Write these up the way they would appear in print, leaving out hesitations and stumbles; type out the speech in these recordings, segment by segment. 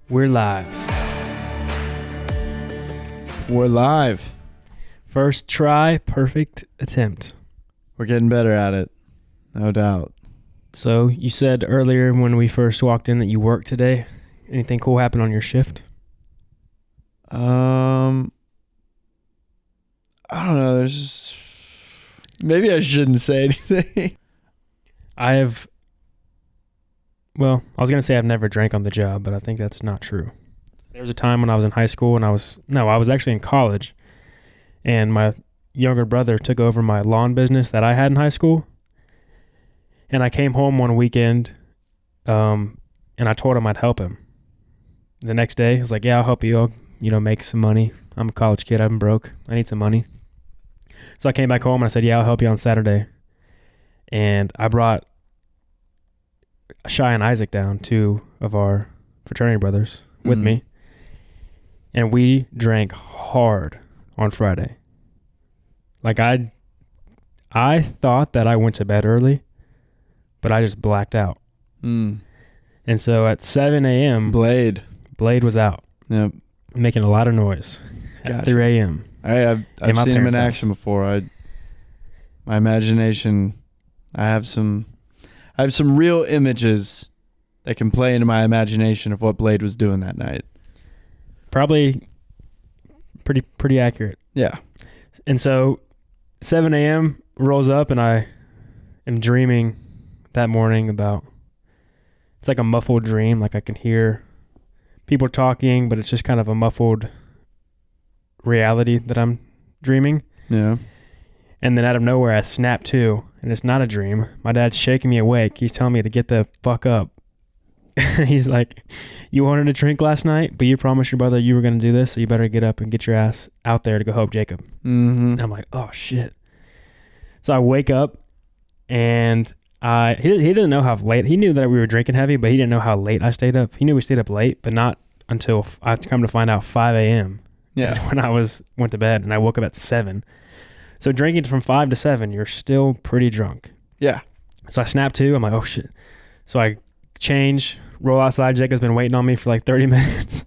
We're live. We're live. First try, perfect attempt. We're getting better at it, no doubt. So you said earlier when we first walked in that you worked today. Anything cool happen on your shift? I don't know. There's just... Maybe I shouldn't say anything. I was going to say I've never drank on the job, but I think that's not true. There was a time when I was in high school and I was actually in college, and my younger brother took over my lawn business that I had in high school. And I came home one weekend, and I told him I'd help him. The next day, he was like, yeah, I'll help you. I'll, make some money. I'm a college kid. I'm broke. I need some money. So I came back home and I said, yeah, I'll help you on Saturday. And I brought Shy and Isaac down, two of our fraternity brothers, with me. And we drank hard on Friday. Like I thought that I went to bed early, but I just blacked out. And so at 7 a.m. Blade was out. Yep. Making a lot of noise. At 3 a.m. I've seen him in action before. My imagination, I have some real images that can play into my imagination of what Blade was doing that night. Probably pretty accurate. Yeah. And so 7 a.m. rolls up and I am dreaming that morning about, it's like a muffled dream. Like I can hear people talking, but it's just kind of a muffled reality that I'm dreaming. Yeah. And then out of nowhere, I snap to, and it's not a dream. My dad's shaking me awake. He's telling me to get the fuck up. He's like, you wanted to drink last night, but you promised your brother you were going to do this, so you better get up and get your ass out there to go help Jacob. And I'm like, oh, shit. So I wake up, and he didn't know how late. He knew that we were drinking heavy, but he didn't know how late I stayed up. He knew we stayed up late, but not until I come to find out 5 a.m. Yeah. That's when I went to bed, and I woke up at 7. So drinking from 5 to 7, you're still pretty drunk. Yeah. So I snap to. I'm like, oh, shit. So I change, roll outside. Jacob's been waiting on me for like 30 minutes.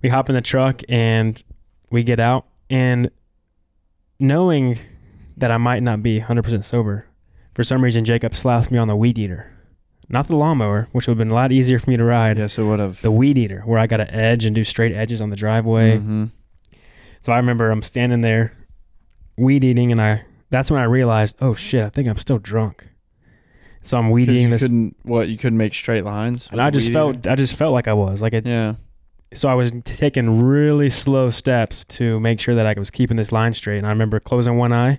We hop in the truck, and we get out. And knowing that I might not be 100% sober, for some reason, Jacob slaps me on the weed eater. Not the lawnmower, which would have been a lot easier for me to ride. Yes, it would have. The weed eater, where I got to edge and do straight edges on the driveway. So I remember I'm standing there weed eating, and that's when I realized, oh shit, I think I'm still drunk. So I'm weed eating this. You couldn't make straight lines? And I just felt like I was. Yeah. So I was taking really slow steps to make sure that I was keeping this line straight. And I remember closing one eye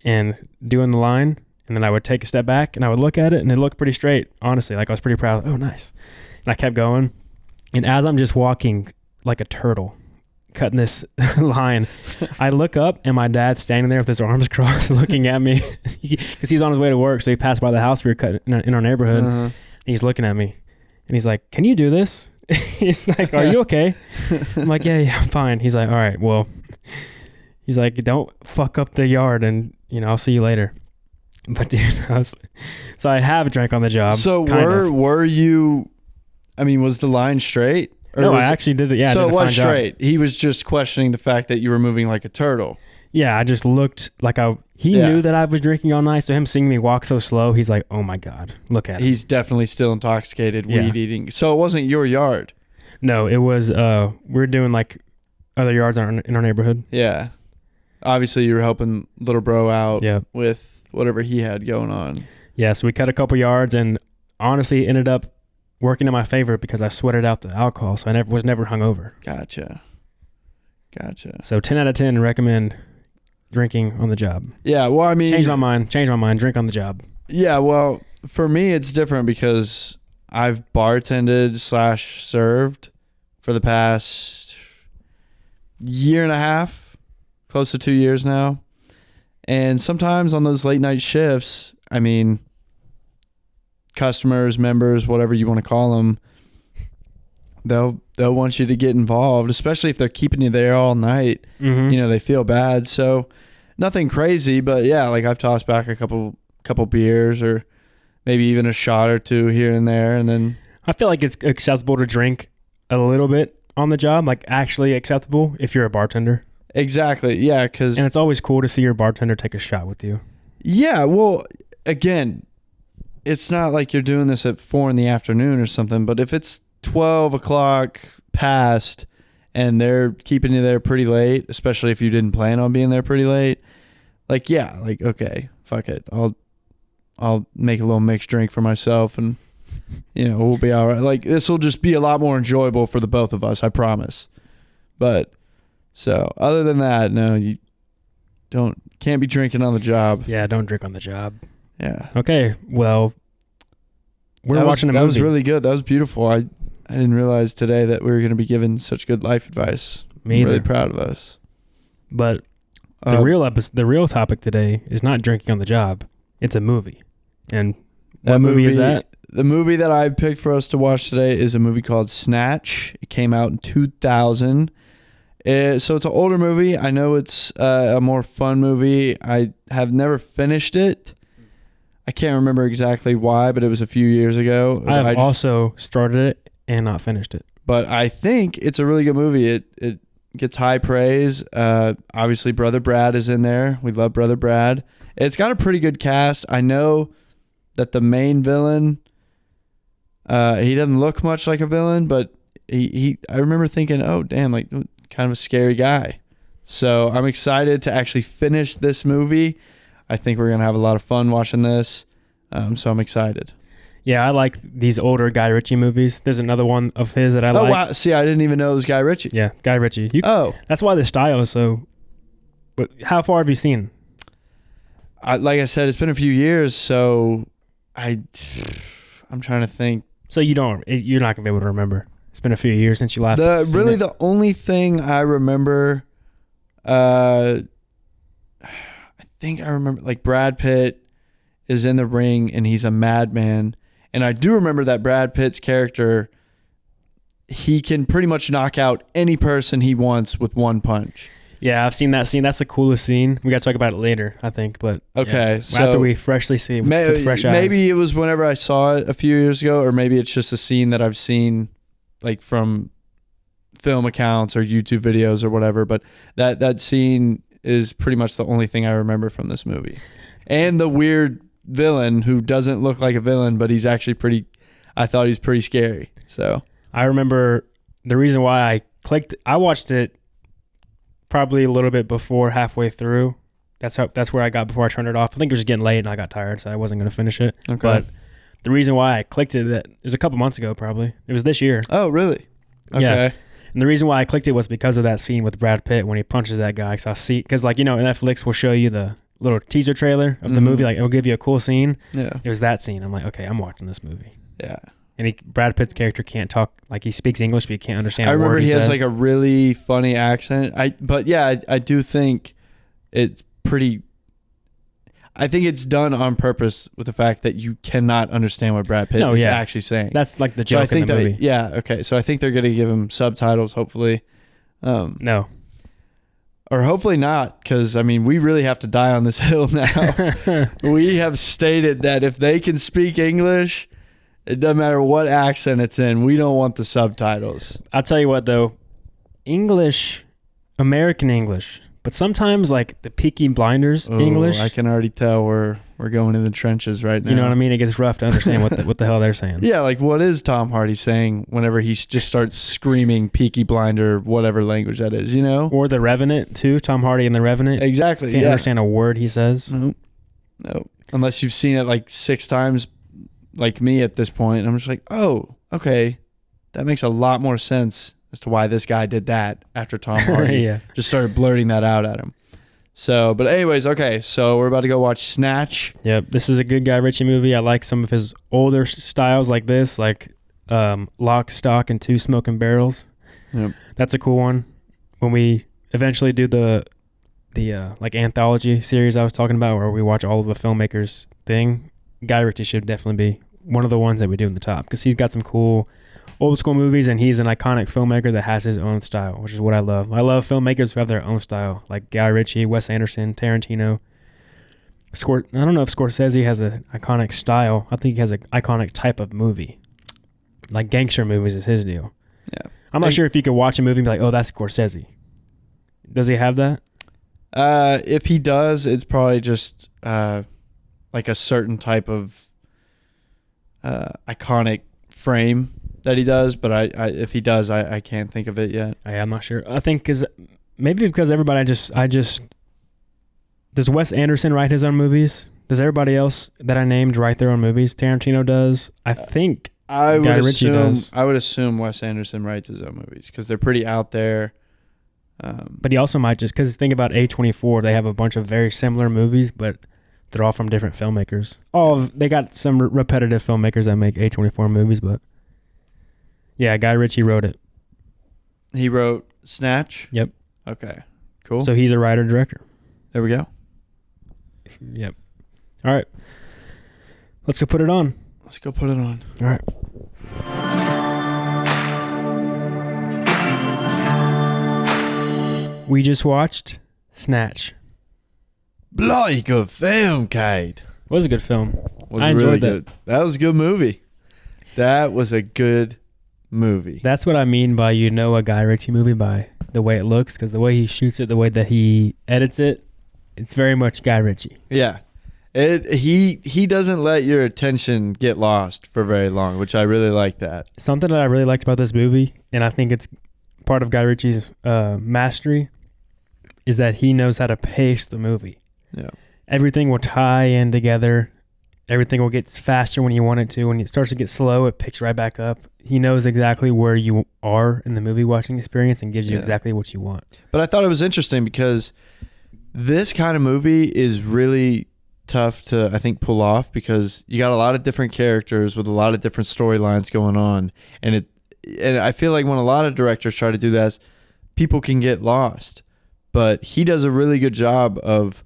and doing the line. And then I would take a step back and I would look at it, and it looked pretty straight, honestly. Like I was pretty proud. Oh, nice. And I kept going. And as I'm just walking like a turtle, cutting this line, I look up and my dad's standing there with his arms crossed looking at me because he's on his way to work. So he passed by the house we were cutting in our neighborhood. And he's looking at me and he's like, can you do this? He's like, are you okay? I'm like, yeah, I'm fine. He's like, all right, well, he's like, don't fuck up the yard, and I'll see you later. But dude, so I have drank on the job. So were you, was the line straight? No, I actually did it. Yeah. So it was straight. He was just questioning the fact that you were moving like a turtle. Yeah. I just looked like he knew that I was drinking all night. So him seeing me walk so slow, he's like, oh my God, look at him. He's definitely still intoxicated, weed eating. So it wasn't your yard. No, it was, we're doing like other yards in our neighborhood. Yeah. Obviously you were helping little bro out with whatever he had going on. Yeah. So we cut a couple yards, and honestly ended up working in my favor because I sweated out the alcohol, so I was never hungover. Gotcha. So 10 out of 10 recommend drinking on the job. Yeah, well, change my mind, drink on the job. Yeah, well, for me it's different because I've bartended / served for the past year and a half, close to 2 years now. And sometimes on those late night shifts, customers, members, whatever you want to call them, they'll want you to get involved, especially if they're keeping you there all night. They feel bad. So nothing crazy, but yeah, like I've tossed back a couple beers or maybe even a shot or two here and there. And then I feel like it's acceptable to drink a little bit on the job, like actually acceptable if you're a bartender. Exactly. Yeah, and it's always cool to see your bartender take a shot with you. Yeah, well, again, it's not like you're doing this at 4 p.m. or something, but if it's 12 o'clock past and they're keeping you there pretty late, especially if you didn't plan on being there pretty late, like, yeah, like, okay, fuck it. I'll make a little mixed drink for myself and, we'll be all right. Like, this will just be a lot more enjoyable for the both of us, I promise. But, so, other than that, no, you can't be drinking on the job. Yeah, don't drink on the job. Yeah. Okay, well, we're watching a movie. That was really good. That was beautiful. I didn't realize today that we were going to be given such good life advice. Me either. I'm really proud of us. But the real topic today is not drinking on the job. It's a movie. And what movie is that? The movie that I picked for us to watch today is a movie called Snatch. It came out in 2000. So it's an older movie. I know it's a more fun movie. I have never finished it. I can't remember exactly why, but it was a few years ago. I have also started it and not finished it. But I think it's a really good movie. It gets high praise. Obviously, Brother Brad is in there. We love Brother Brad. It's got a pretty good cast. I know that the main villain, he doesn't look much like a villain, but I remember thinking, oh, damn, like kind of a scary guy. So I'm excited to actually finish this movie. I think we're going to have a lot of fun watching this. So I'm excited. Yeah, I like these older Guy Ritchie movies. There's another one of his that I like. Oh, wow. See, I didn't even know it was Guy Ritchie. Yeah, Guy Ritchie. That's why the style is so... But how far have you seen? Like I said, it's been a few years, so I'm trying to think. So you're not going to be able to remember. It's been a few years since you last seen it. The only thing I remember, I think I remember, like, Brad Pitt is in the ring and he's a madman. And I do remember that Brad Pitt's character, he can pretty much knock out any person he wants with one punch. Yeah, I've seen that scene. That's the coolest scene. We got to talk about it later, I think. But okay, yeah, so after we freshly see it with fresh eyes. Maybe it was whenever I saw it a few years ago, or maybe it's just a scene that I've seen, like, from film accounts or YouTube videos or whatever. But that scene is pretty much the only thing I remember from this movie. And the weird villain who doesn't look like a villain, but he's actually I thought he's pretty scary. So I remember the reason why I watched it probably a little bit before halfway through. That's where I got before I turned it off. I think it was just getting late and I got tired, so I wasn't going to finish it. Okay. But the reason why I clicked it was a couple months ago, probably. It was this year. Oh, really? Okay. Yeah. And the reason why I clicked it was because of that scene with Brad Pitt when he punches that guy. Because Netflix will show you the little teaser trailer of the movie. Like, it'll give you a cool scene. Yeah. It was that scene. I'm like, okay, I'm watching this movie. Yeah. And Brad Pitt's character can't talk, like, he speaks English, but he can't understand I a word remember he has says. like a really funny accent. I do think it's pretty... I think it's done on purpose with the fact that you cannot understand what Brad Pitt is actually saying. That's like the joke in the movie. Yeah, okay. So I think they're going to give him subtitles, hopefully. No. Or hopefully not, because, I mean, we really have to die on this hill now. We have stated that if they can speak English, it doesn't matter what accent it's in, we don't want the subtitles. I'll tell you what, though. American English, but sometimes, like, the Peaky Blinders English. I can already tell we're going in the trenches right now. You know what I mean? It gets rough to understand what the hell they're saying. Yeah, like, what is Tom Hardy saying whenever he just starts screaming Peaky Blinder, whatever language that is, you know? Or The Revenant, too. Tom Hardy in The Revenant. Exactly. Can't understand a word he says. No. Unless you've seen it, like, 6 times, like me at this point. I'm just like, oh, okay. That makes a lot more sense as to why this guy did that after Tom Hardy just started blurting that out at him. So, but anyways, okay, so we're about to go watch Snatch. Yep, this is a good Guy Ritchie movie. I like some of his older styles like this, like Lock, Stock, and Two Smoking Barrels. Yep. That's a cool one. When we eventually do the like anthology series I was talking about, where we watch all of the filmmakers thing, Guy Ritchie should definitely be one of the ones that we do in the top, because he's got some cool old school movies, and he's an iconic filmmaker that has his own style, which is what I love. I love filmmakers who have their own style, like Guy Ritchie, Wes Anderson, Tarantino. I don't know if Scorsese has an iconic style. I think he has an iconic type of movie. Like gangster movies is his deal. Yeah. I'm not sure if you could watch a movie and be like, oh, that's Scorsese. Does he have that? If he does, it's probably just like a certain type of iconic frame that he does. But I if he does, I can't think of it yet. I'm not sure. I think maybe because everybody does Wes Anderson write his own movies? Does everybody else that I named write their own movies? Tarantino does. I think Guy Ritchie does. I would assume Wes Anderson writes his own movies because they're pretty out there. But he also might just, because think about A24, they have a bunch of very similar movies, but they're all from different filmmakers. They got some repetitive filmmakers that make A24 movies, but yeah, Guy Ritchie wrote it. He wrote Snatch? Yep. Okay, cool. So he's a writer-director. There we go. Yep. All right. Let's go put it on. Let's go put it on. All right. We just watched Snatch. Bloody good film, Kade. It was a good film. I enjoyed that. That was a good movie. That was a good movie. That's what I mean by a Guy Ritchie movie by the way it looks, because the way he shoots it, the way that he edits it, it's very much Guy Ritchie. Yeah. He doesn't let your attention get lost for very long, which I really like that. Something that I really liked about this movie, and I think it's part of Guy Ritchie's mastery, is that he knows how to pace the movie. Yeah. Everything will tie in together. Everything will get faster when you want it to. When it starts to get slow, it picks right back up. He knows exactly where you are in the movie watching experience and gives you exactly what you want. But I thought it was interesting because this kind of movie is really tough to, I think, pull off because you got a lot of different characters with a lot of different storylines going on. And I feel like when a lot of directors try to do that, people can get lost. But he does a really good job of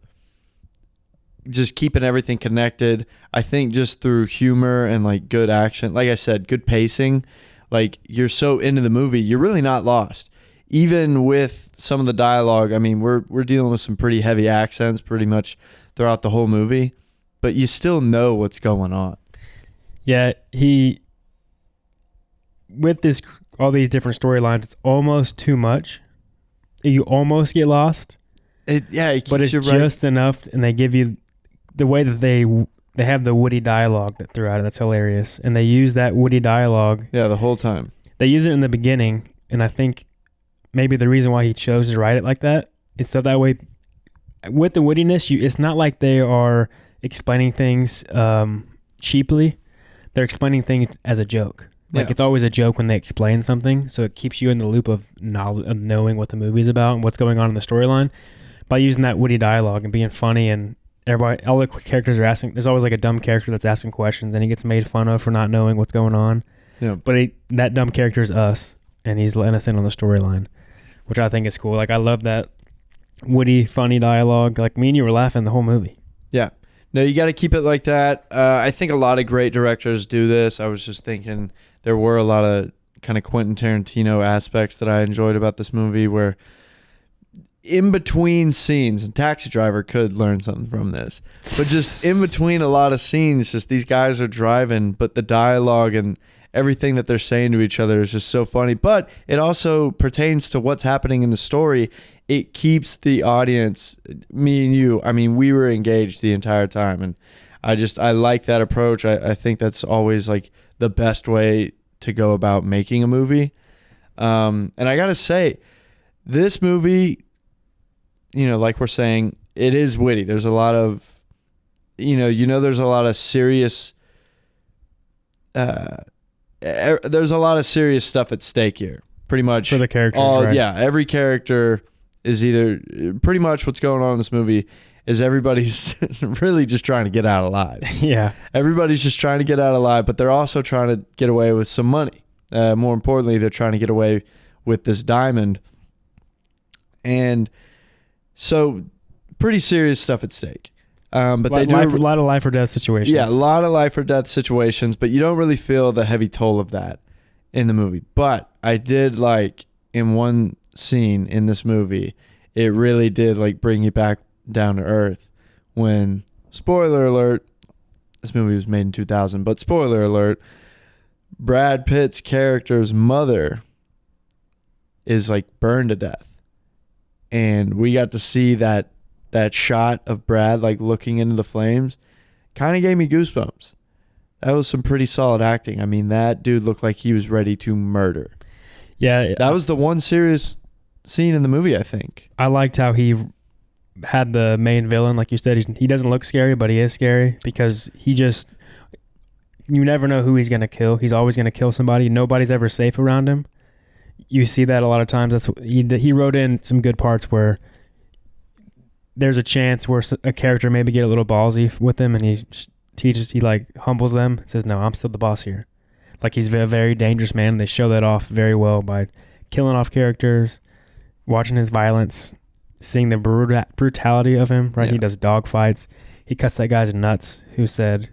just keeping everything connected. I think just through humor and like good action, like I said, good pacing, like you're so into the movie, you're really not lost. Even with some of the dialogue, I mean, we're dealing with some pretty heavy accents pretty much throughout the whole movie, but you still know what's going on. Yeah, with all these different storylines, it's almost too much. You almost get lost. It but it's just enough, and they give you the way that they have the witty dialogue that throughout it. That's hilarious, and they use that witty dialogue. Yeah, the whole time. They use it in the beginning, and I think maybe the reason why he chose to write it like that is so that way, with the wittiness, it's not like they are explaining things cheaply. They're explaining things as a joke. Like it's always a joke when they explain something, so it keeps you in the loop of knowing what the movie's about and what's going on in the storyline by using that witty dialogue and being funny. And all the characters are asking. There's always like a dumb character that's asking questions, and he gets made fun of for not knowing what's going on. Yeah. But that dumb character is us, and he's letting us in on the storyline, which I think is cool. Like I love that witty, funny dialogue. Like me and you were laughing the whole movie. Yeah. No, you got to keep it like that. I think a lot of great directors do this. I was just thinking there were a lot of kind of Quentin Tarantino aspects that I enjoyed about this movie where in between scenes, and Taxi Driver could learn something from this, but just in between a lot of scenes, just these guys are driving, but the dialogue and everything that they're saying to each other is just so funny. But it also pertains to what's happening in the story. It keeps the audience, me and you, I mean, we were engaged the entire time. And I like that approach. I think that's always like the best way to go about making a movie. And I got to say, this movie, like we're saying, it is witty. There's a lot of, there's a lot of serious, there's a lot of serious stuff at stake here. Pretty much. For the characters, right? Yeah, every character is either pretty much what's going on in this movie is everybody's really just trying to get out alive. Yeah. Everybody's just trying to get out alive, but they're also trying to get away with some money. More importantly, they're trying to get away with this diamond. And so pretty serious stuff at stake. But they do a lot of life or death situations. Yeah, a lot of life or death situations, but you don't really feel the heavy toll of that in the movie. But I did like in one scene in this movie, it really did like bring you back down to earth when, spoiler alert, this movie was made in 2000, but spoiler alert, Brad Pitt's character's mother is like burned to death. And we got to see that shot of Brad like looking into the flames. Kind of gave me goosebumps. That was some pretty solid acting. I mean, that dude looked like he was ready to murder. Yeah. That was the one serious scene in the movie, I think. I liked how he had the main villain, like you said. He doesn't look scary, but he is scary because you never know who he's going to kill. He's always going to kill somebody. Nobody's ever safe around him. You see that a lot of times. That's he wrote in some good parts where there's a chance where a character maybe get a little ballsy with him, and he like humbles them, says, no, I'm still the boss here. Like he's a very dangerous man. They show that off very well by killing off characters, watching his violence, seeing the brutality of him, right? Yeah. He does dog fights. He cuts that guy's nuts who said,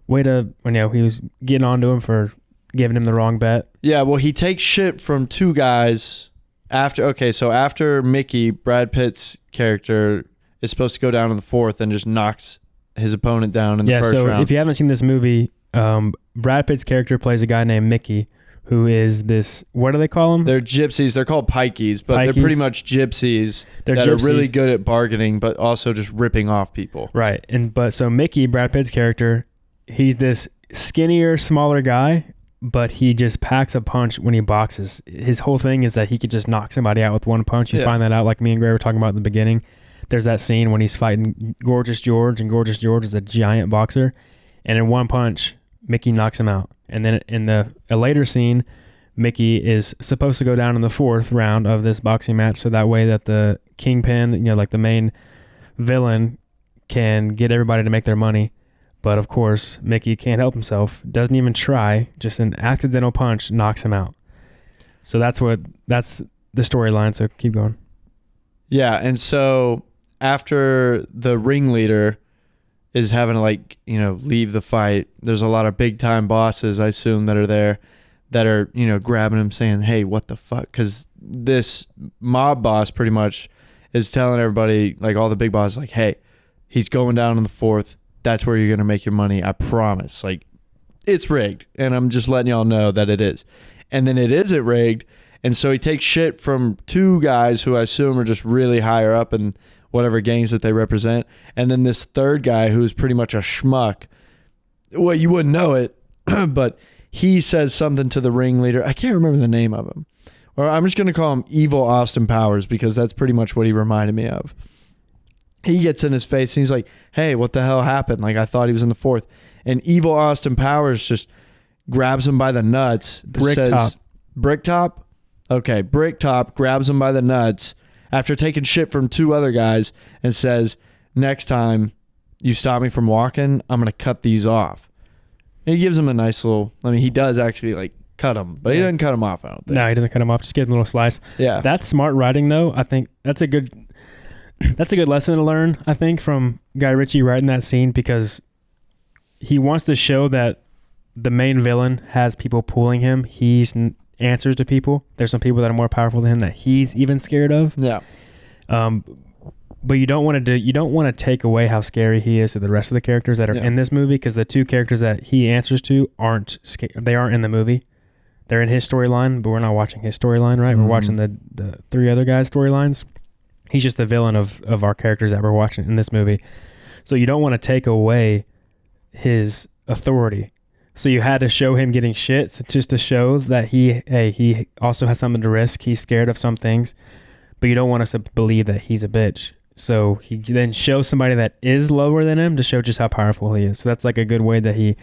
he was getting on to him for giving him the wrong bet. Yeah, well, he takes shit from two guys after Mickey, Brad Pitt's character, is supposed to go down in the fourth and just knocks his opponent down in the first round. Yeah, so if you haven't seen this movie, Brad Pitt's character plays a guy named Mickey, who is this, what do they call them? They're gypsies. They're called pikeys, but they're pretty much gypsies are really good at bargaining, but also just ripping off people. Right. So Mickey, Brad Pitt's character, he's this skinnier, smaller guy, but he just packs a punch when he boxes. His whole thing is that he could just knock somebody out with one punch. You find that out, like me and Gray were talking about in the beginning. There's that scene when he's fighting Gorgeous George, and Gorgeous George is a giant boxer, and in one punch, Mickey knocks him out. And then in a later scene, Mickey is supposed to go down in the fourth round of this boxing match, so that way that the kingpin, like the main villain, can get everybody to make their money. But of course, Mickey can't help himself, doesn't even try, just an accidental punch knocks him out. So that's the storyline, so keep going. Yeah, and so after the ringleader is having to leave the fight, there's a lot of big time bosses, I assume, that are there that are, grabbing him saying, hey, what the fuck? Because this mob boss pretty much is telling everybody, like all the big bosses, like, hey, he's going down in the fourth. That's where you're going to make your money. I promise. Like, it's rigged. And I'm just letting y'all know that it is. And then it isn't rigged. And so he takes shit from two guys who I assume are just really higher up in whatever gangs that they represent. And then this third guy who's pretty much a schmuck. Well, you wouldn't know it, but he says something to the ringleader. I can't remember the name of him. Or I'm just going to call him Evil Austin Powers because that's pretty much what he reminded me of. He gets in his face and he's like, hey, what the hell happened? Like, I thought he was in the fourth. And Evil Austin Powers just grabs him by the nuts. Bricktop? Okay, Bricktop grabs him by the nuts after taking shit from two other guys and says, next time you stop me from walking, I'm going to cut these off. And he gives him a nice little, he does actually cut him, but he doesn't cut him off, I don't think. No, he doesn't cut him off, just give him a little slice. Yeah. That's smart writing, though. I think that's a good lesson to learn, I think, from Guy Ritchie writing that scene, because he wants to show that the main villain has people pulling him. He's answers to people. There's some people that are more powerful than him that he's even scared of. Yeah. But you don't want to take away how scary he is to the rest of the characters that are in this movie, because the two characters that he answers to aren't in the movie. They're in his storyline, but we're not watching his storyline, right? Mm-hmm. We're watching the three other guys' storylines. He's just the villain of our characters that we're watching in this movie. So you don't want to take away his authority. So you had to show him getting shit, just to show that he also has something to risk. He's scared of some things, but you don't want us to believe that he's a bitch. So he then shows somebody that is lower than him to show just how powerful he is. So that's a good way that he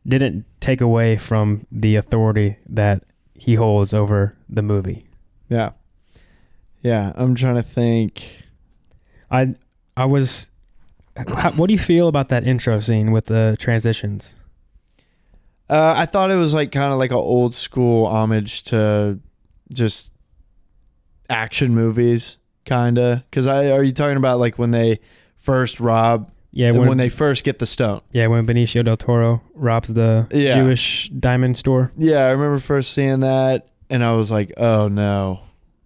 didn't take away from the authority that he holds over the movie. Yeah. Yeah, I'm trying to think. What do you feel about that intro scene with the transitions? I thought it was kind of like an old school homage to just action movies, kind of. Because are you talking about when they first rob? Yeah, when they first get the stone. Yeah, when Benicio del Toro robs the Jewish diamond store. Yeah, I remember first seeing that, and I was like, oh no.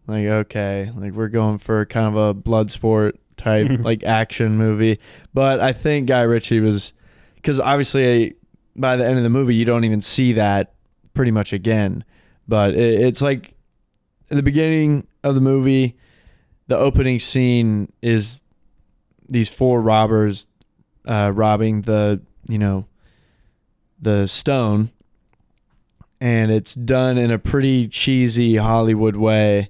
Okay, we're going for kind of a blood sport type action movie. But I think Guy Ritchie was, because obviously by the end of the movie you don't even see that pretty much again. But it's in the beginning of the movie, the opening scene is these 4 robbers robbing the stone, and it's done in a pretty cheesy Hollywood way.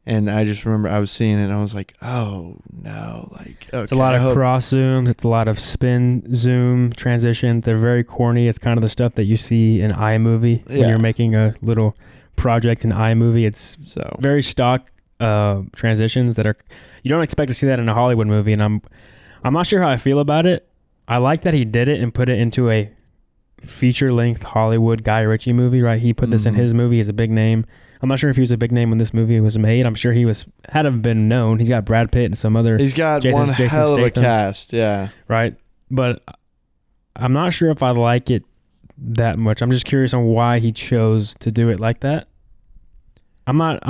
And I just remember I was seeing it and I was like, oh no, like, okay, It's a lot of cross zooms. It's a lot of spin zoom transitions. They're very corny. It's kind of the stuff that you see in iMovie when you're making a little project in iMovie. It's very stock transitions that are, you don't expect to see that in a Hollywood movie. And I'm not sure how I feel about it. I like that he did it and put it into a feature-length Hollywood Guy Ritchie movie, right? He put this in his movie as a big name. I'm not sure if he was a big name when this movie was made. I'm sure he had have been known. He's got Brad Pitt and some other. He's got one hell of a cast, yeah. Right, but I'm not sure if I like it that much. I'm just curious on why he chose to do it like that. I'm not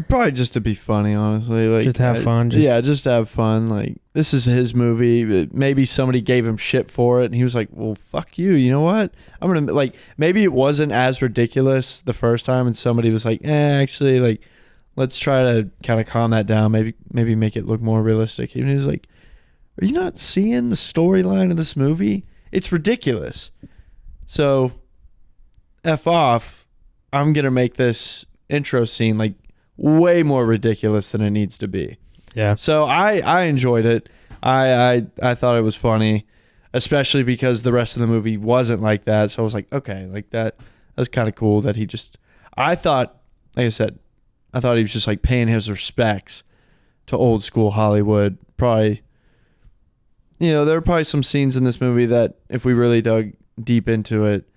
probably just to be funny, honestly. Like, just have fun. Just to have fun. Like, this is his movie. Maybe somebody gave him shit for it, and he was like, "Well, fuck you. You know what? I'm gonna like." Maybe it wasn't as ridiculous the first time, and somebody was like, actually, like, let's try to kind of calm that down. Maybe make it look more realistic." And he was like, "Are you not seeing the storyline of this movie? It's ridiculous. So, F off. I'm gonna make this intro scene like way more ridiculous than it needs to be." Yeah. So I enjoyed it. I thought it was funny, especially because the rest of the movie wasn't like that. So I was like, okay, like that's kind of cool that he just, I thought, like I said, I thought he was just like paying his respects to old school Hollywood. Probably, there were probably some scenes in this movie that if we really dug deep into it,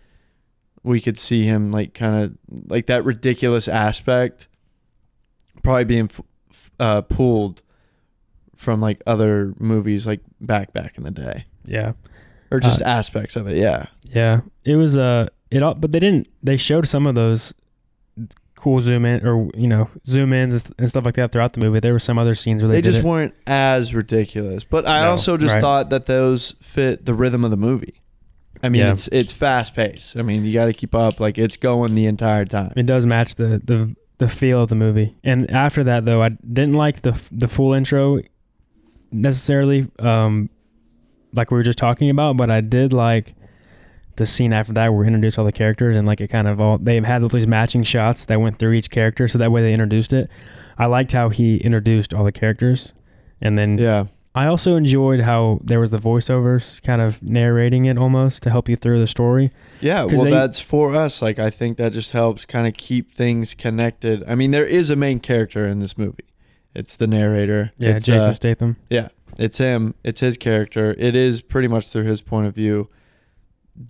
we could see him like kind of like that ridiculous aspect probably being pulled from like other movies like back in the day. Yeah. Or just aspects of it. Yeah. Yeah. It was but they showed some of those cool zoom in or zoom ins and stuff like that throughout the movie. There were some other scenes where they just weren't as ridiculous. But I also just thought that those fit the rhythm of the movie. I mean, it's fast paced. I mean, you got to keep up. Like, it's going the entire time. It does match the feel of the movie. And after that, though, I didn't like the full intro necessarily, like we were just talking about. But I did like the scene after that where we introduced all the characters and like it kind of they had these matching shots that went through each character, so that way they introduced it. I liked how he introduced all the characters, and then I also enjoyed how there was the voiceovers kind of narrating it almost to help you through the story. Yeah, well, that's for us. Like, I think that just helps kind of keep things connected. I mean, there is a main character in this movie. It's the narrator. Yeah, it's, Jason Statham. Yeah, it's him. It's his character. It is pretty much through his point of view.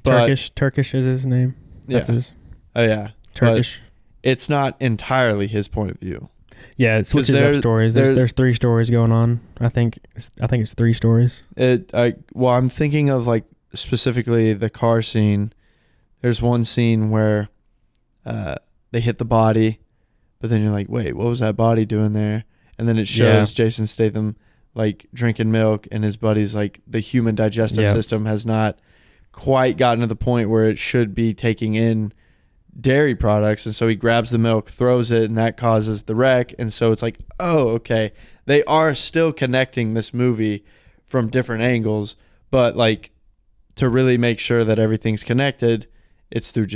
But, Turkish is his name. That's his. Oh, yeah. Turkish. But it's not entirely his point of view. Yeah, it switches up stories. There's 3 stories going on. I think it's 3 stories. I'm thinking of like specifically the car scene. There's one scene where they hit the body, but then you're like, wait, what was that body doing there? And then it shows Jason Statham like drinking milk, and his buddy's like, the human digestive system has not quite gotten to the point where it should be taking in dairy products, and so he grabs the milk, throws it, and that causes the wreck. And so it's like, oh, okay, they are still connecting this movie from different angles, but like to really make sure that everything's connected, it's through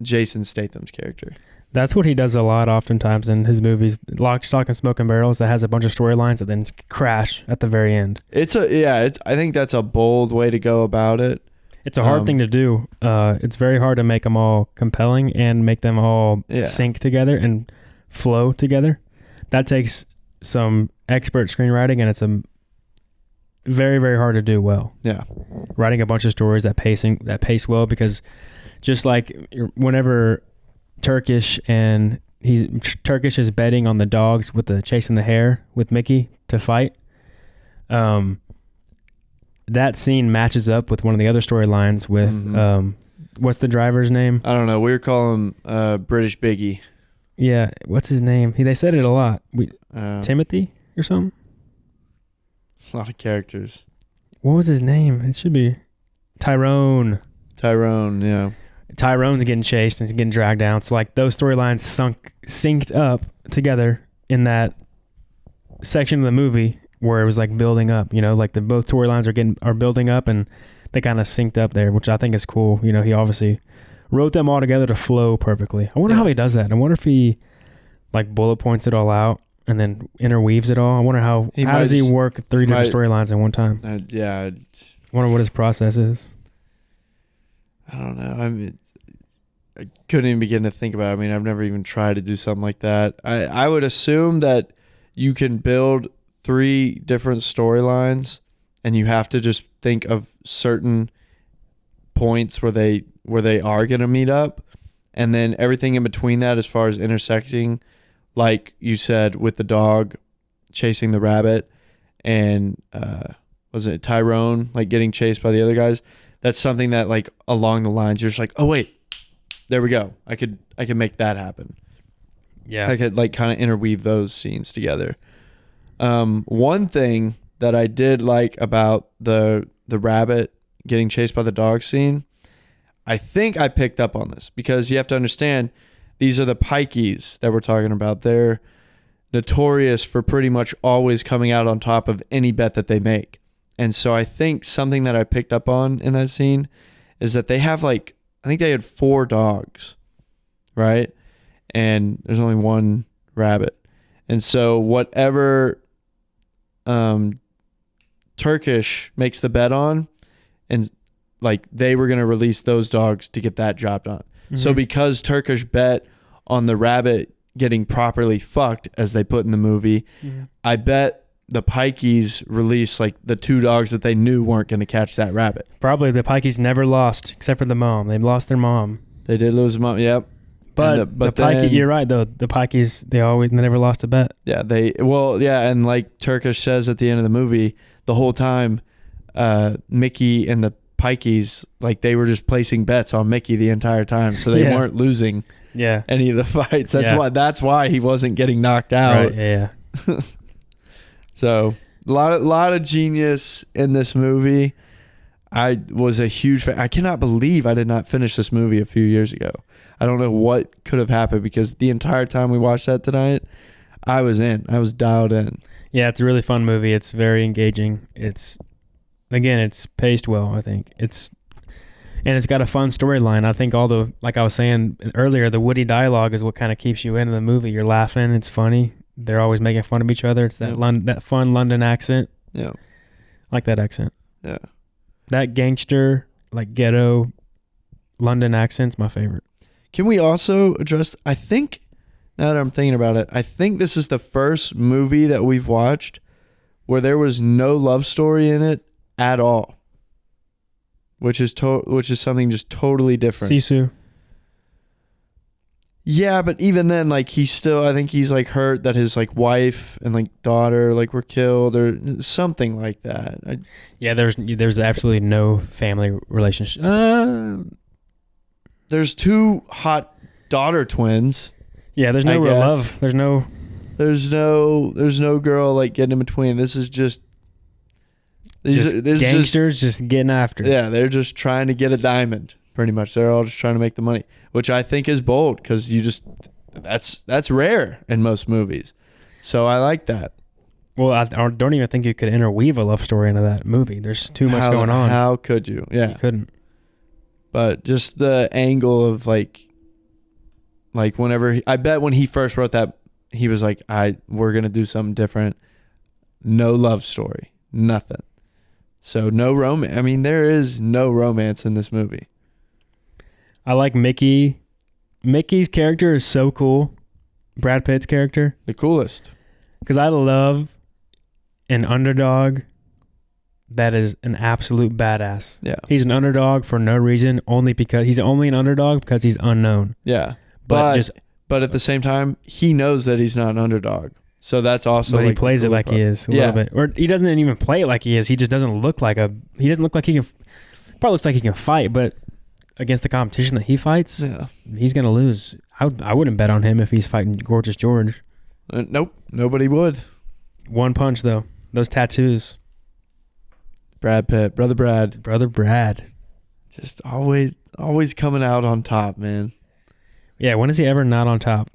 Jason Statham's character. That's what he does a lot oftentimes in his movies, Lock, Stock, and Smoke and Barrels, that has a bunch of storylines that then crash at the very end. I think that's a bold way to go about it. It's a hard thing to do. It's very hard to make them all compelling and make them all sync together and flow together. That takes some expert screenwriting, and it's very, very hard to do well. Yeah. Writing a bunch of stories that pace well, because just like whenever Turkish is betting on the dogs with the chasing the hare with Mickey to fight. That scene matches up with one of the other storylines with what's the driver's name? I don't know. We were calling him British Biggie. Yeah, what's his name? They said it a lot. Timothy or something? A lot of characters. What was his name? It should be Tyrone. Tyrone, yeah. Tyrone's getting chased and he's getting dragged down. So like those storylines synced up together in that section of the movie where it was like building up, like the both storylines are building up and they kind of synced up there, which I think is cool. He obviously wrote them all together to flow perfectly. I wonder how he does that. I wonder if he like bullet points it all out and then interweaves it all. I wonder how does he work three different storylines at one time? I wonder what his process is. I don't know. I mean, I couldn't even begin to think about it. I mean, I've never even tried to do something like that. I would assume that you can build 3 different storylines and you have to just think of certain points where they are going to meet up, and then everything in between that as far as intersecting, like you said with the dog chasing the rabbit and was it Tyrone like getting chased by the other guys, that's something that like along the lines you're just like, oh wait, there we go, I could make that happen. I could like kind of interweave those scenes together. One thing that I did like about the rabbit getting chased by the dog scene, I think I picked up on this because you have to understand these are the pikeys that we're talking about. They're notorious for pretty much always coming out on top of any bet that they make. And so I think something that I picked up on in that scene is that they have I think they had 4 dogs, right? And there's only one rabbit. And so whatever Turkish makes the bet on, and like they were going to release those dogs to get that job done. Mm-hmm. So because Turkish bet on the rabbit getting properly fucked, as they put in the movie, I bet the pikeys released like the 2 dogs that they knew weren't going to catch that rabbit. Probably the pikeys never lost except for the mom. They lost their mom. They did lose mom. Yep. But the Pikey, you're right though. The Pikeys, they never lost a bet. Yeah, and like Turkish says at the end of the movie, the whole time, Mickey and the Pikeys, like they were just placing bets on Mickey the entire time, so they weren't losing any of the fights. That's why he wasn't getting knocked out. Right, yeah. So a lot of genius in this movie. I was a huge fan. I cannot believe I did not finish this movie a few years ago. I don't know what could have happened because the entire time we watched that tonight, I was dialed in. Yeah, it's a really fun movie. It's very engaging. It's paced well, I think. It's got a fun storyline. I think like I was saying earlier, the witty dialogue is what kind of keeps you into the movie. You're laughing. It's funny. They're always making fun of each other. It's that fun London accent. Yeah. I like that accent. Yeah. That gangster, like ghetto London accent's my favorite. Can we also address, I think, now that I'm thinking about it, I think this is the first movie that we've watched where there was no love story in it at all, which is something just totally different. Sisu. Yeah, but even then, like I think he's like hurt that his like wife and like daughter like were killed or something like that. There's absolutely no family relationship. There's 2 hot daughter twins. Yeah, there's no real love. There's no girl like getting in between. This is just gangsters just getting after. Yeah, they're just trying to get a diamond. Pretty much, they're all just trying to make the money, which I think is bold because that's rare in most movies. So I like that. Well, I don't even think you could interweave a love story into that movie. There's too much going on. How could you? Yeah, you couldn't. But just the angle of like whenever I bet when he first wrote that, he was like, we're gonna do something different. No love story, nothing. So no romance. I mean, there is no romance in this movie. I like Mickey. Mickey's character is so cool. Brad Pitt's character. The coolest. Because I love an underdog that is an absolute badass. Yeah. He's an underdog for no reason, only because he's only an underdog because he's unknown. Yeah. But at the same time, he knows that he's not an underdog. So that's also. But he plays it like he is a little bit. Or he doesn't even play it like he is. He just doesn't look like he doesn't look like he can. Probably looks like he can fight, but against the competition that he fights, he's going to lose. I wouldn't bet on him if he's fighting Gorgeous George. Nope. Nobody would. One punch, though. Those tattoos. Brad Pitt. Brother Brad. Just always coming out on top, man. Yeah, when is he ever not on top?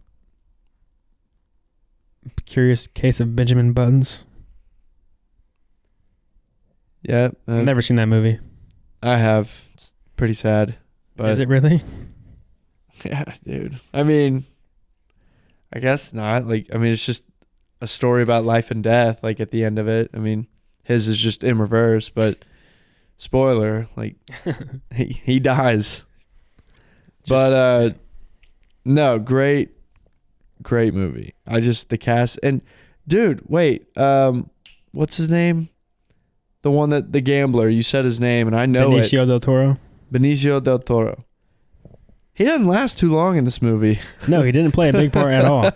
Curious Case of Benjamin Buttons. Yeah. I've never seen that movie. I have. It's pretty sad. But Is it really? Yeah, dude. I mean, I guess not. Like, I mean, it's just a story about life and death, like, at the end of it. I mean, his is just in reverse, but spoiler, like, he dies. But, no, great movie. The cast. And, dude, wait, what's his name? The gambler, you said his name, and I know Benicio del Toro. Benicio del Toro. He doesn't last too long in this movie. No, he didn't play a big part at all.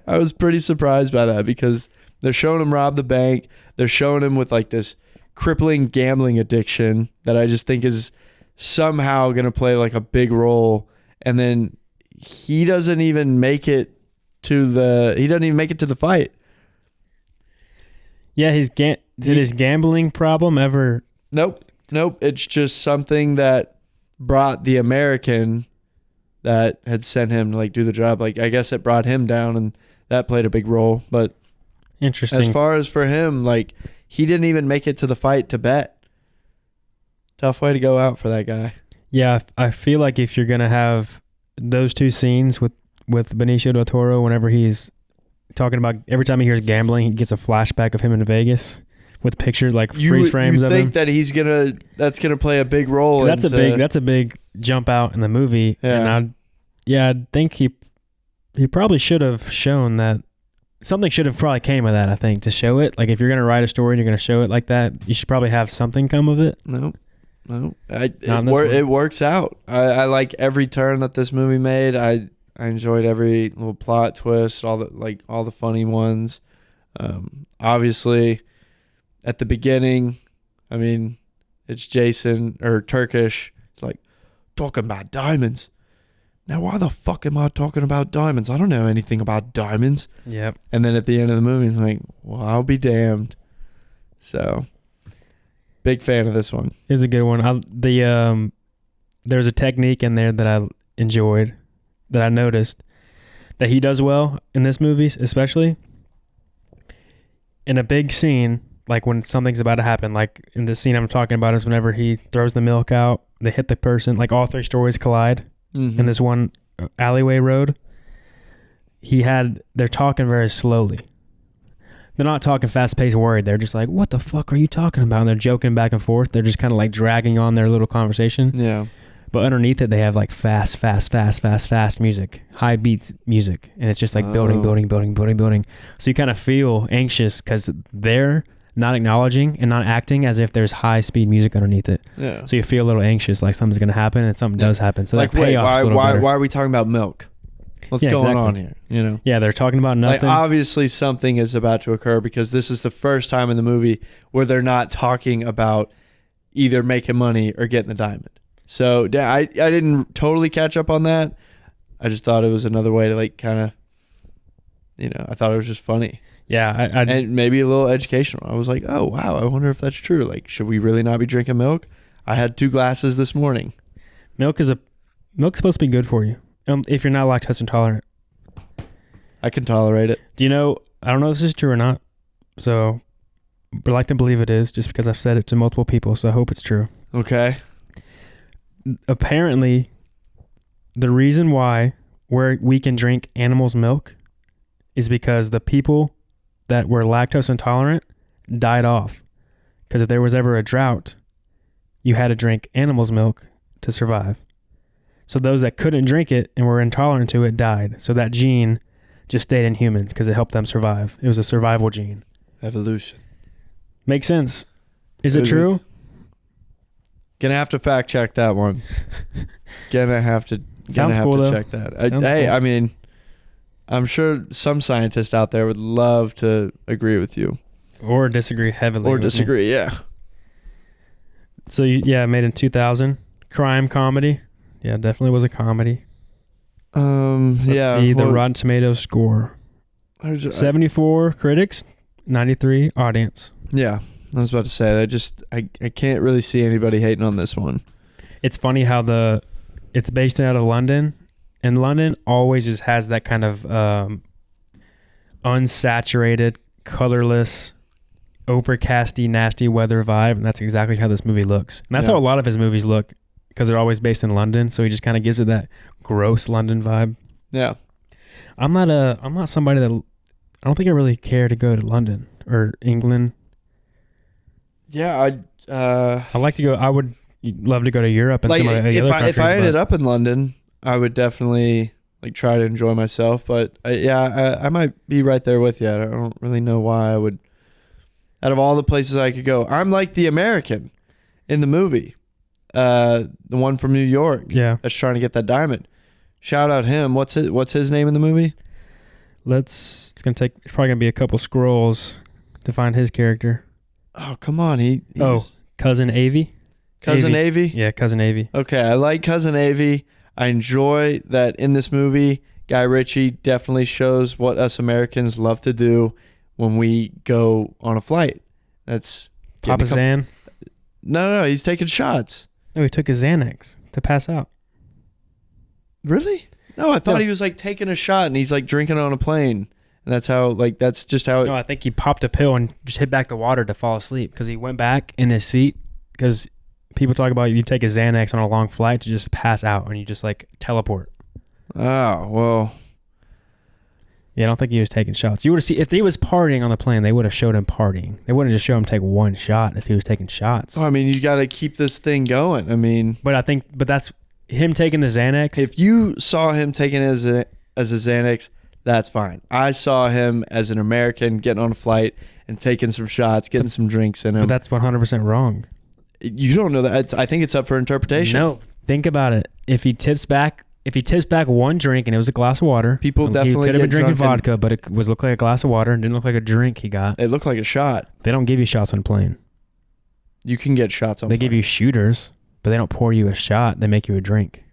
I was pretty surprised by that because they're showing him rob the bank. They're showing him with like this crippling gambling addiction that I just think is somehow going to play like a big role. And then he doesn't even make it to the fight. Yeah, did his gambling problem ever? Nope. It's just something that brought the American that had sent him to like do the job. Like, I guess it brought him down, and that played a big role. But interesting. As far as for him, like, he didn't even make it to the fight to bet. Tough way to go out for that guy. Yeah, I feel like if you're gonna have those two scenes with Benicio del Toro, whenever he's talking about, every time he hears gambling, he gets a flashback of him in Vegas with pictures, like freeze frames of him. You think that that's gonna play a big role? That's a big jump out in the movie. Yeah. And I think he probably should have shown that. Something should have probably came of that, I think, to show it. Like, if you're gonna write a story and you're gonna show it like that, you should probably have something come of it. No. It works out. I like every turn that this movie made. I enjoyed every little plot twist, all the funny ones. Obviously, at the beginning, I mean, it's Jason or Turkish. It's like, talking about diamonds. Now, why the fuck am I talking about diamonds? I don't know anything about diamonds. Yep. And then at the end of the movie, it's like, well, I'll be damned. So, big fan of this one. It's a good one. There's a technique in there that I enjoyed, that I noticed that he does well in this movie, especially in a big scene, like when something's about to happen. Like in the scene I'm talking about is whenever he throws the milk out, they hit the person, like all three stories collide in this one alleyway road. They're talking very slowly. They're not talking fast-paced worried. They're just like, what the fuck are you talking about? And they're joking back and forth. They're just kind of like dragging on their little conversation. Yeah. But underneath it, they have like fast music, high beats music. And it's just like building. So you kind of feel anxious because they're not acknowledging and not acting as if there's high speed music underneath it. Yeah. So you feel a little anxious, like something's going to happen, and something does happen. So like, that payoff's a little better. Why are we talking about milk? What's going on here? You know? Yeah, they're talking about nothing. Like, obviously something is about to occur because this is the first time in the movie where they're not talking about either making money or getting the diamond. So I didn't totally catch up on that. I just thought it was another way to like kind of, I thought it was just funny. Yeah. And maybe a little educational. I was like, oh, wow, I wonder if that's true. Like, should we really not be drinking milk? I had 2 glasses this morning. Milk's supposed to be good for you. If you're not lactose intolerant. I can tolerate it. Do you know, I don't know if this is true or not, so I'd like to believe it is just because I've said it to multiple people, so I hope it's true. Okay. Apparently, the reason why we can drink animals' milk is because the people that were lactose intolerant died off. Because if there was ever a drought, you had to drink animals' milk to survive. So those that couldn't drink it and were intolerant to it died. So that gene just stayed in humans because it helped them survive. It was a survival gene. Evolution. Makes sense. Is it true? Gonna have to fact check that one. Gonna have to check that. Cool. I mean, I'm sure some scientist out there would love to agree with you. Or disagree heavily. Yeah. So, made in 2000. Crime comedy. Yeah, definitely was a comedy. Let's see the Rotten Tomatoes score. 74 critics, 93 audience. Yeah, I was about to say, I can't really see anybody hating on this one. It's funny how it's based out of London, and London always just has that kind of unsaturated, colorless, overcasty, nasty weather vibe, and that's exactly how this movie looks. And that's how a lot of his movies look, because they're always based in London, so he just kind of gives it that gross London vibe. Yeah. I'm not somebody that, I don't think I really care to go to London or England. Yeah, I like to go. I would love to go to Europe and like some of the other countries. If I ended up in London, I would definitely like try to enjoy myself. But I might be right there with you. I don't really know why I would. Out of all the places I could go, I'm like the American in the movie, the one from New York. Yeah, that's trying to get that diamond. Shout out him. What's his name in the movie? It's probably gonna be a couple scrolls to find his character. Oh, come on. Cousin Avy. Cousin Avy? Yeah, Cousin Avy. Okay, I like Cousin Avy. I enjoy that in this movie. Guy Ritchie definitely shows what us Americans love to do when we go on a flight. That's Papa Zan. No, he's taking shots. No, he took his Xanax to pass out. Really? No, I thought he was like taking a shot and he's like drinking on a plane. And that's just how it... No, I think he popped a pill and just hit back the water to fall asleep, because he went back in his seat, because people talk about you take a Xanax on a long flight to just pass out and you just like teleport. Oh, well. Yeah, I don't think he was taking shots. You would have seen, if he was partying on the plane, they would have showed him partying. They wouldn't just show him take one shot if he was taking shots. Oh, I mean, you got to keep this thing going. I mean... But that's him taking the Xanax. If you saw him taking it as a Xanax... That's fine. I saw him as an American getting on a flight and taking some shots, getting some drinks in him. But that's 100% wrong. You don't know that. I think it's up for interpretation. No, think about it. If he tips back one drink and it was a glass of water, people definitely he could have been drinking vodka, but it looked like a glass of water and didn't look like a drink he got. It looked like a shot. They don't give you shots on a plane. You can get shots on. They give you shooters, but they don't pour you a shot. They make you a drink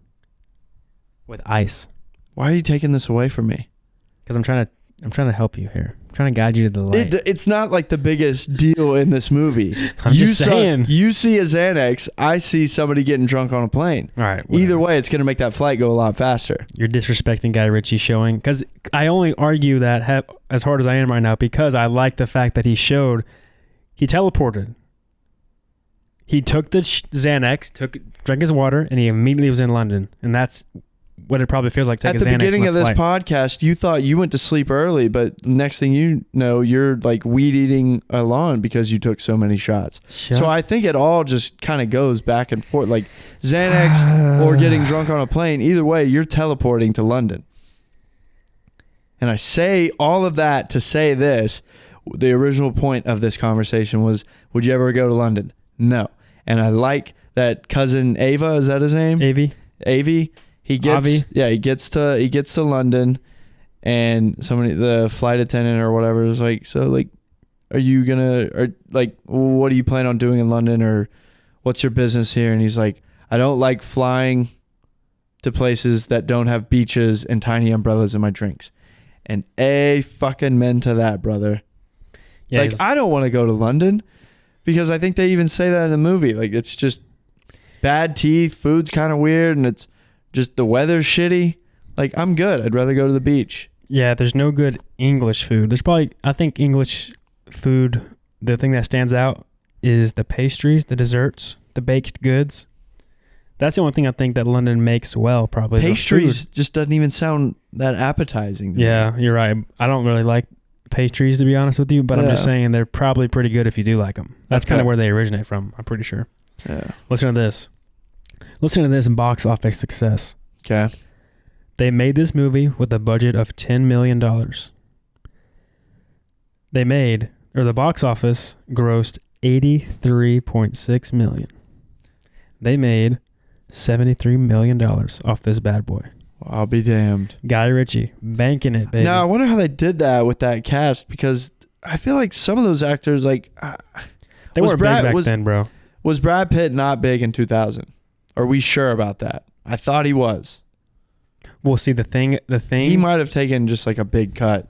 with ice. Why are you taking this away from me? Because I'm trying to help you here. I'm trying to guide you to the light. It's not like the biggest deal in this movie. I'm just saying. You see a Xanax. I see somebody getting drunk on a plane. All right. Whatever. Either way, it's going to make that flight go a lot faster. You're disrespecting Guy Ritchie showing. Because I only argue that as hard as I am right now, because I like the fact that he teleported. He took the Xanax, drank his water, and he immediately was in London. And that's what it probably feels like taking Xanax. At the beginning of this flight. podcast, you thought you went to sleep early, but next thing you know, you're like weed eating a lawn because you took so many shots. So I think it all just kind of goes back and forth, like Xanax or getting drunk on a plane. Either way, you're teleporting to London. And I say all of that to say this. The original point of this conversation was, would you ever go to London? No. And I like that cousin Ava, is that his name? Avy. He gets to London, and the flight attendant or whatever is like, so like, are you gonna, or like, what do you plan on doing in London, or what's your business here? And he's like, I don't like flying to places that don't have beaches and tiny umbrellas in my drinks. And fucking men to that, brother. Yeah, like, I don't want to go to London, because I think they even say that in the movie. Like, it's just bad teeth, food's kind of weird, and it's just the weather's shitty. Like, I'm good. I'd rather go to the beach. Yeah, there's no good English food. I think English food, the thing that stands out is the pastries, the desserts, the baked goods. That's the only thing I think that London makes well, probably. Pastries just doesn't even sound that appetizing. Yeah, you're right. I don't really like pastries, to be honest with you, but I'm just saying they're probably pretty good if you do like them. That's kind of where they originate from, I'm pretty sure. Yeah. Listen to this box office success. Okay. They made this movie with a budget of $10 million. The box office grossed $83.6 million. They made $73 million off this bad boy. Well, I'll be damned. Guy Ritchie, banking it, baby. Now, I wonder how they did that with that cast, because I feel like some of those actors, like... they were big back then, bro. Was Brad Pitt not big in 2000? Are we sure about that? I thought he was. Well, see, the thing he might have taken just like a big cut.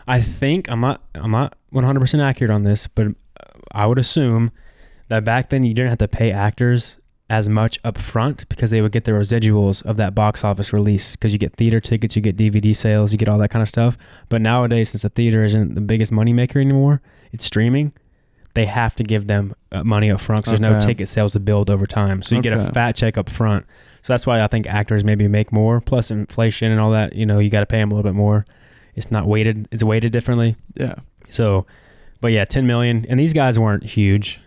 I think I'm not 100% accurate on this, but I would assume that back then you didn't have to pay actors as much up front because they would get the residuals of that box office release, because you get theater tickets, you get DVD sales, you get all that kind of stuff. But nowadays, since the theater isn't the biggest moneymaker anymore, it's streaming, they have to give them money up front because there's no ticket sales to build over time. So you get a fat check up front. So that's why I think actors maybe make more, plus inflation and all that, you got to pay them a little bit more. It's not weighted. It's weighted differently. Yeah. So, but yeah, 10 million. And these guys weren't huge.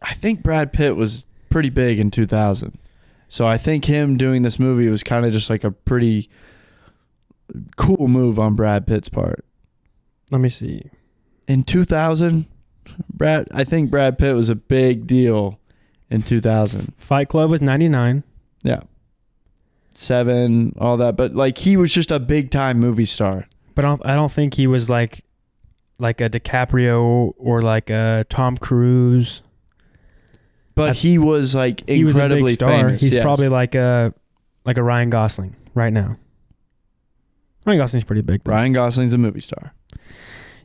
I think Brad Pitt was pretty big in 2000. So I think him doing this movie was kind of just like a pretty cool move on Brad Pitt's part. Let me see. In 2000, I think Brad Pitt was a big deal in 2000. Fight Club was 99. Yeah. 7, all that. But like he was just a big time movie star. But I don't think he was like a DiCaprio or like a Tom Cruise. But he was like incredibly he was a big star. famous. He's probably like a Ryan Gosling right now. Ryan Gosling's pretty big, though. Ryan Gosling's a movie star.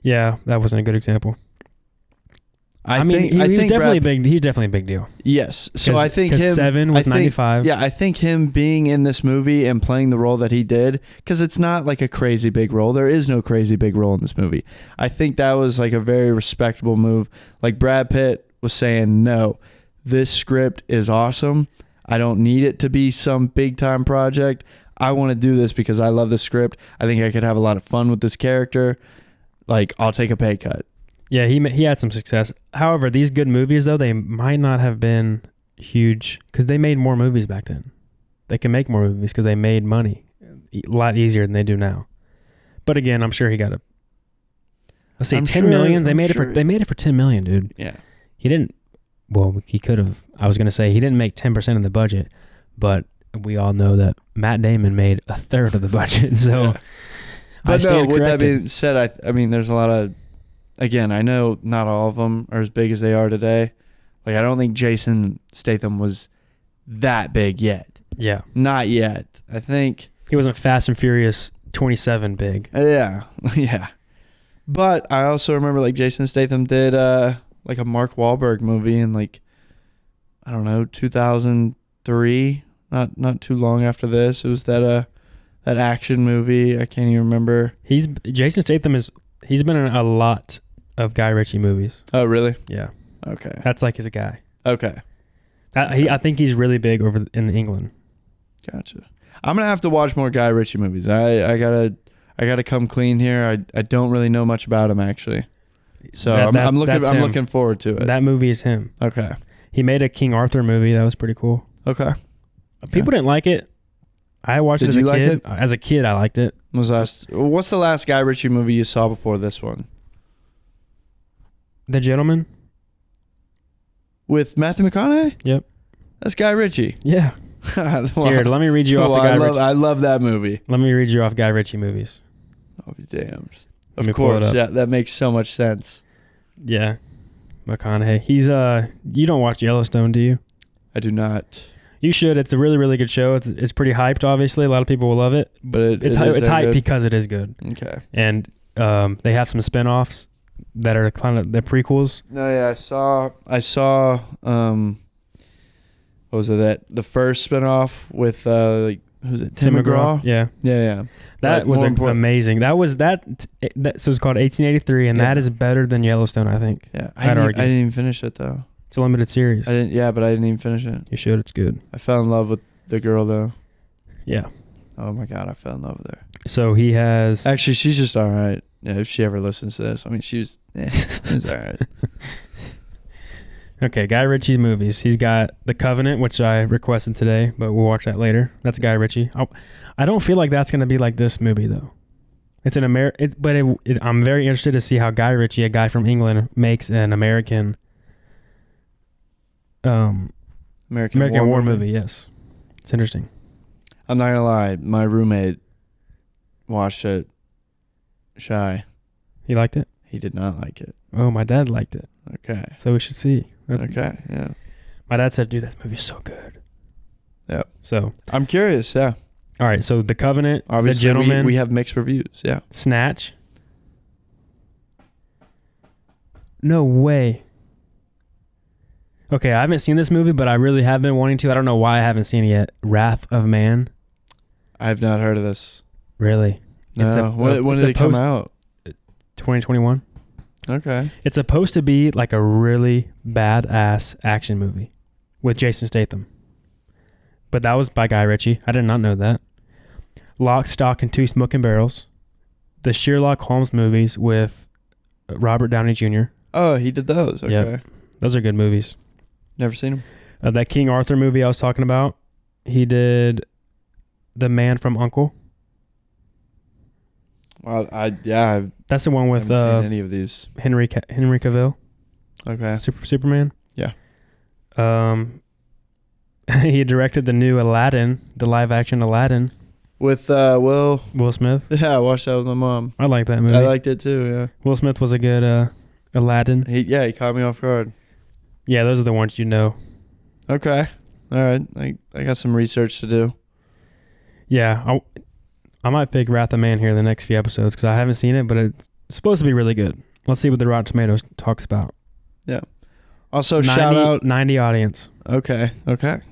Yeah, that wasn't a good example. I mean, think he was definitely Brad, he's definitely a big deal. Yes. So I think him 7 was 95. Yeah, I think him being in this movie and playing the role that he did, because it's not like a crazy big role. There is no crazy big role in this movie. I think that was like a very respectable move. Like Brad Pitt was saying, no, this script is awesome. I don't need it to be some big time project. I want to do this because I love the script. I think I could have a lot of fun with this character. Like, I'll take a pay cut. Yeah, he had some success. However, these good movies, though, they might not have been huge because they made more movies back then. They can make more movies because they made money a lot easier than they do now. But again, I'm sure he got let's see, 10 million. They made it for 10 million, dude. Yeah. He didn't. Well, he could have. I was gonna say he didn't make 10% of the budget, but we all know that Matt Damon made a third of the budget. So, yeah. But no, with that being said, I mean, there's a lot of. Again, I know not all of them are as big as they are today. Like, I don't think Jason Statham was that big yet. Yeah. Not yet. I think... He wasn't Fast and Furious 27 big. Yeah. Yeah. But I also remember, like, Jason Statham did, like, a Mark Wahlberg movie in, like, I don't know, 2003. Not too long after this. It was that action movie. I can't even remember. Jason Statham he's been in a lot of Guy Ritchie movies. Oh, really? Yeah. Okay. That's like his guy. Okay. I think he's really big over in England. Gotcha. I'm gonna have to watch more Guy Ritchie movies. I gotta come clean here. I don't really know much about him actually. So I'm looking forward to it. That movie is him. Okay. He made a King Arthur movie that was pretty cool. Okay. People didn't like it. I watched it as a kid. As a kid, I liked it. What's the last Guy Ritchie movie you saw before this one? The Gentleman. With Matthew McConaughey? Yep. That's Guy Ritchie. Yeah. Wow. Here, let me read you off the Guy Ritchie. I love that movie. Let me read you off Guy Ritchie movies. I'll be damned. Of course, yeah, that makes so much sense. Yeah. McConaughey. He's you don't watch Yellowstone, do you? I do not. You should. It's a really, really good show. It's pretty hyped, obviously. A lot of people will love it. But it's hyped because it is good. Okay. And they have some spin-offs that are kind of the prequels. No, yeah, I saw what was it, the first spin-off with like who's it? Tim McGraw? Yeah. Yeah. That was amazing. So it's called 1883 and that is better than Yellowstone, I think. Yeah. I didn't even finish it though. It's a limited series. But I didn't even finish it. You should. It's good. I fell in love with the girl though. Yeah. Oh my God, I fell in love with her. So he has... Actually, she's just all right. Yeah, if she ever listens to this. I mean, she's all right. Okay, Guy Ritchie movies. He's got The Covenant, which I requested today, but we'll watch that later. That's Guy Ritchie. I don't feel like that's going to be like this movie, though. It's an I'm very interested to see how Guy Ritchie, a guy from England, makes an American War movie. Yes, it's interesting. I'm not gonna lie. My roommate watched it. Shy. He liked it? He did not like it. Oh, my dad liked it. Okay. So we should see. Okay. Yeah. My dad said, "Dude, that movie's so good." Yeah. So I'm curious. Yeah. All right. So The Covenant, obviously, The Gentleman. We have mixed reviews. Yeah. Snatch. No way. Okay, I haven't seen this movie, but I really have been wanting to. I don't know why I haven't seen it yet. Wrath of Man. I've not heard of this. Really? No. When did it come out? 2021. Okay. It's supposed to be like a really badass action movie with Jason Statham. But that was by Guy Ritchie. I did not know that. Lock, Stock, and Two Smoking Barrels. The Sherlock Holmes movies with Robert Downey Jr. Oh, he did those. Okay. Yep. Those are good movies. Never seen them. That King Arthur movie I was talking about. He did The Man from U.N.C.L.E. Well, I That's the one with haven't seen any of these. Henry Cavill. Okay. Superman. Yeah. He directed the new Aladdin, the live action Aladdin With Will Smith. Yeah, I watched that with my mom. I like that movie. I liked it too. Yeah. Will Smith was a good Aladdin. He caught me off guard. Yeah, those are the ones you know. Okay. All right. I got some research to do. Yeah, I might pick Wrath of Man here in the next few episodes because I haven't seen it, but it's supposed to be really good. Let's see what the Rotten Tomatoes talks about. Yeah. Also, shout out 90 audience. Okay.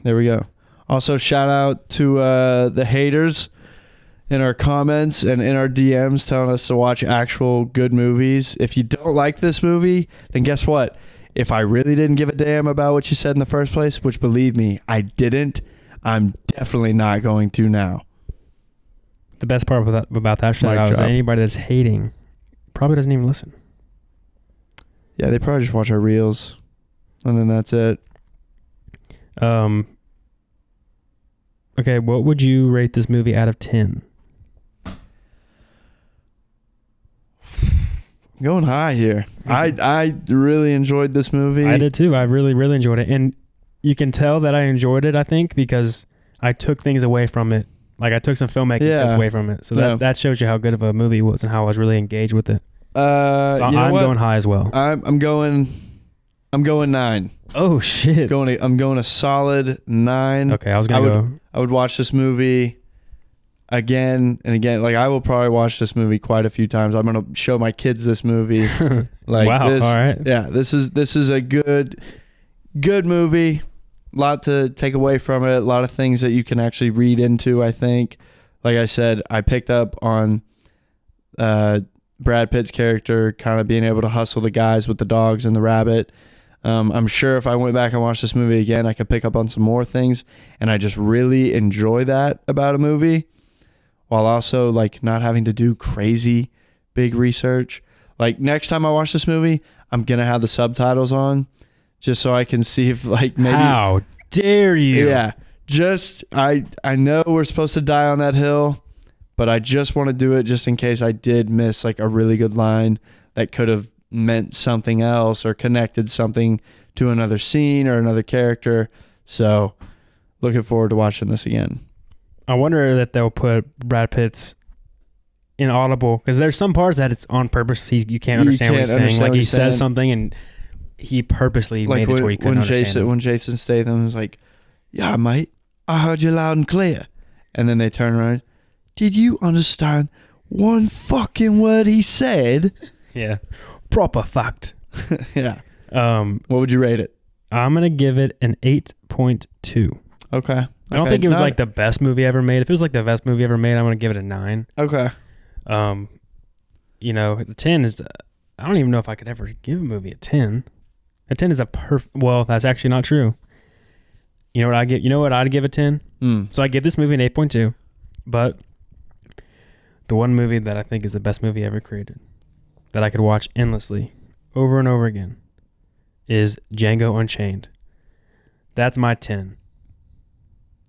There we go. Also, shout out to the haters in our comments and in our DMs telling us to watch actual good movies. If you don't like this movie, then guess what? If I really didn't give a damn about what you said in the first place, which believe me, I didn't, I'm definitely not going to now. The best part about that shout out is that anybody that's hating probably doesn't even listen. Yeah, they probably just watch our reels, and then that's it. Okay, what would you rate this movie out of 10? I'm going high here. I really enjoyed this movie. I did too. I really, really enjoyed it. And you can tell that I enjoyed it, I think, because I took things away from it. Like I took some filmmaking things away from it. So that shows you how good of a movie it was and how I was really engaged with it. So I'm going high as well. I'm going 9. Oh shit. I'm going a solid 9. Okay, I would watch this movie again and again. Like I will probably watch this movie quite a few times. I'm gonna show my kids this movie. Like wow. This, all right. Yeah. This is a good movie. A lot to take away from it. A lot of things that you can actually read into. I think. Like I said, I picked up on Brad Pitt's character kind of being able to hustle the guys with the dogs and the rabbit. I'm sure if I went back and watched this movie again, I could pick up on some more things. And I just really enjoy that about a movie, while also like not having to do crazy big research. Like next time I watch this movie, I'm going to have the subtitles on just so I can see if like maybe. How dare you? Yeah. Just, I know we're supposed to die on that hill, but I just want to do it just in case I did miss like a really good line that could have meant something else or connected something to another scene or another character. So looking forward to watching this again. I wonder that they'll put Brad Pitt's inaudible, because there's some parts that it's on purpose. You can't understand what he's saying. Like he says something and he purposely made it to where you couldn't understand. When Jason Statham was like, "Yeah, mate, I heard you loud and clear," and then they turn around, "Did you understand one fucking word he said?" Yeah, proper fact. Yeah. What would you rate it? I'm gonna give it an 8.2. Okay. I don't think it was like the best movie ever made. If it was like the best movie ever made, I'm gonna give it a 9. Okay. The 10 is. I don't even know if I could ever give a movie a 10. A 10 is a perfect. Well, that's actually not true. You know what I get? You know what I'd give a 10? So I give this movie an 8.2, but the one movie that I think is the best movie ever created, that I could watch endlessly, over and over again, is Django Unchained. That's my 10.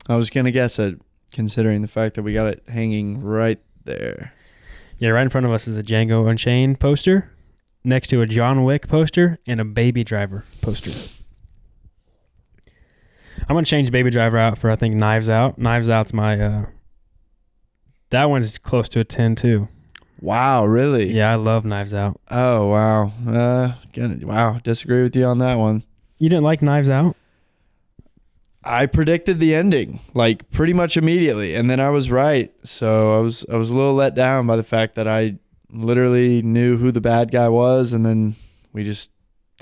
I was gonna guess it, considering the fact that we got it hanging right there. Yeah, right in front of us is a Django Unchained poster, next to a John Wick poster and a Baby Driver poster. I'm going to change Baby Driver out for, I think, Knives Out. Knives Out's my... that one's close to a 10, too. Wow, really? Yeah, I love Knives Out. Oh, wow. Wow, disagree with you on that one. You didn't like Knives Out? I predicted the ending, like, pretty much immediately, and then I was right. So I was a little let down by the fact that I literally knew who the bad guy was, and then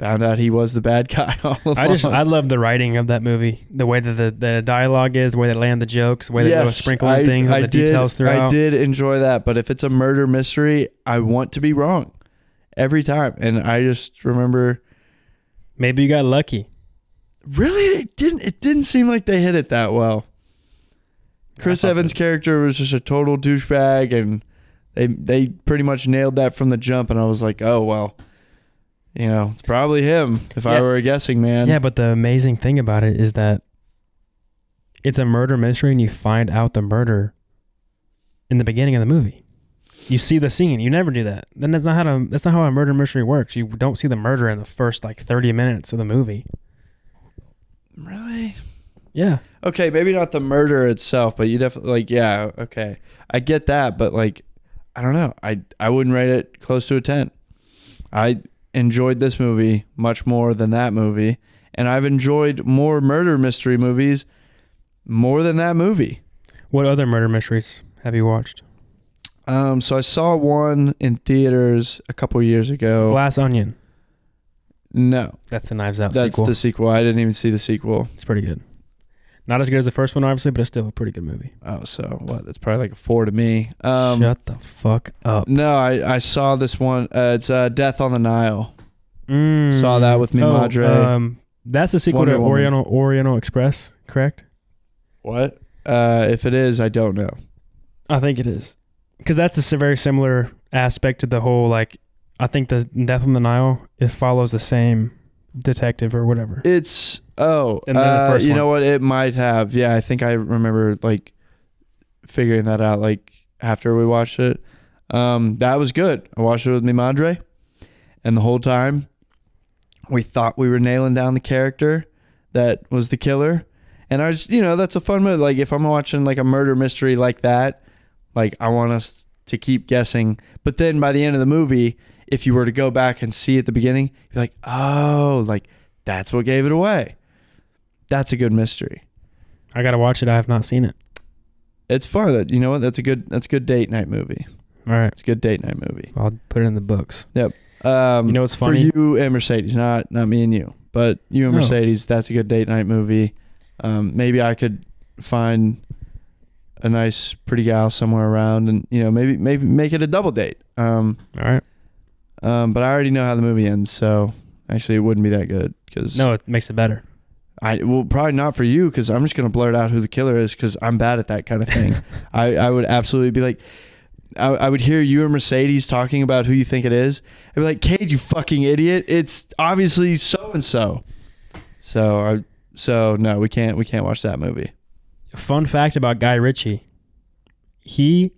found out he was the bad guy all along. I love the writing of that movie, the way that the dialogue is, the way they land the jokes, the way they go sprinkling things, all the details throughout. I did enjoy that, but if it's a murder mystery, I want to be wrong every time. And I just remember, maybe you got lucky. Really, it didn't seem like they hit it that well. Chris Evans' character was just a total douchebag, and they pretty much nailed that from the jump. And I was like, oh well, you know, it's probably him if I were a guessing man. Yeah, but the amazing thing about it is that it's a murder mystery, and you find out the murder in the beginning of the movie. You see the scene. You never do that. Then that's not how a murder mystery works. You don't see the murder in the first 30 minutes of the movie. Really? Yeah. Okay, maybe not the murder itself, but you definitely okay. I get that, but I don't know. I wouldn't rate it close to a 10. I enjoyed this movie much more than that movie, and I've enjoyed more murder mystery movies more than that movie. What other murder mysteries have you watched? So I saw one in theaters a couple years ago. Glass Onion. No. That's the Knives Out sequel. That's the sequel. I didn't even see the sequel. It's pretty good. Not as good as the first one, obviously, but it's still a pretty good movie. Oh, so what? That's probably a 4 to me. Shut the fuck up. No, I saw this one. It's Death on the Nile. Saw that with me, Madre. That's the sequel to Oriental Express, correct? What? If it is, I don't know. I think it is. Because that's a very similar aspect to the whole, I think the Death on the Nile, it follows the same detective or whatever. It's, and then the first you one. know what? It might have. Yeah, I think I remember, figuring that out, after we watched it. That was good. I watched it with mi madre, and the whole time, we thought we were nailing down the character that was the killer. And I just, that's a fun movie. If I'm watching, a murder mystery like that, I want us to keep guessing. But then by the end of the movie, if you were to go back and see at the beginning, you're like, oh, that's what gave it away. That's a good mystery. I got to watch it. I have not seen it. It's fun. You know what? That's a good date night movie. All right. It's a good date night movie. I'll put it in the books. Yep. You know what's funny? For you and Mercedes, not me and you, but you and Mercedes, that's a good date night movie. Maybe I could find a nice, pretty gal somewhere around, and maybe make it a double date. All right. But I already know how the movie ends, so actually it wouldn't be that good. No, it makes it better. Probably not for you, because I'm just gonna blurt out who the killer is, because I'm bad at that kind of thing. I would absolutely be like, I would hear you and Mercedes talking about who you think it is. I'd be like, Kade, you fucking idiot! It's obviously so and so. So no, we can't watch that movie. Fun fact about Guy Ritchie: he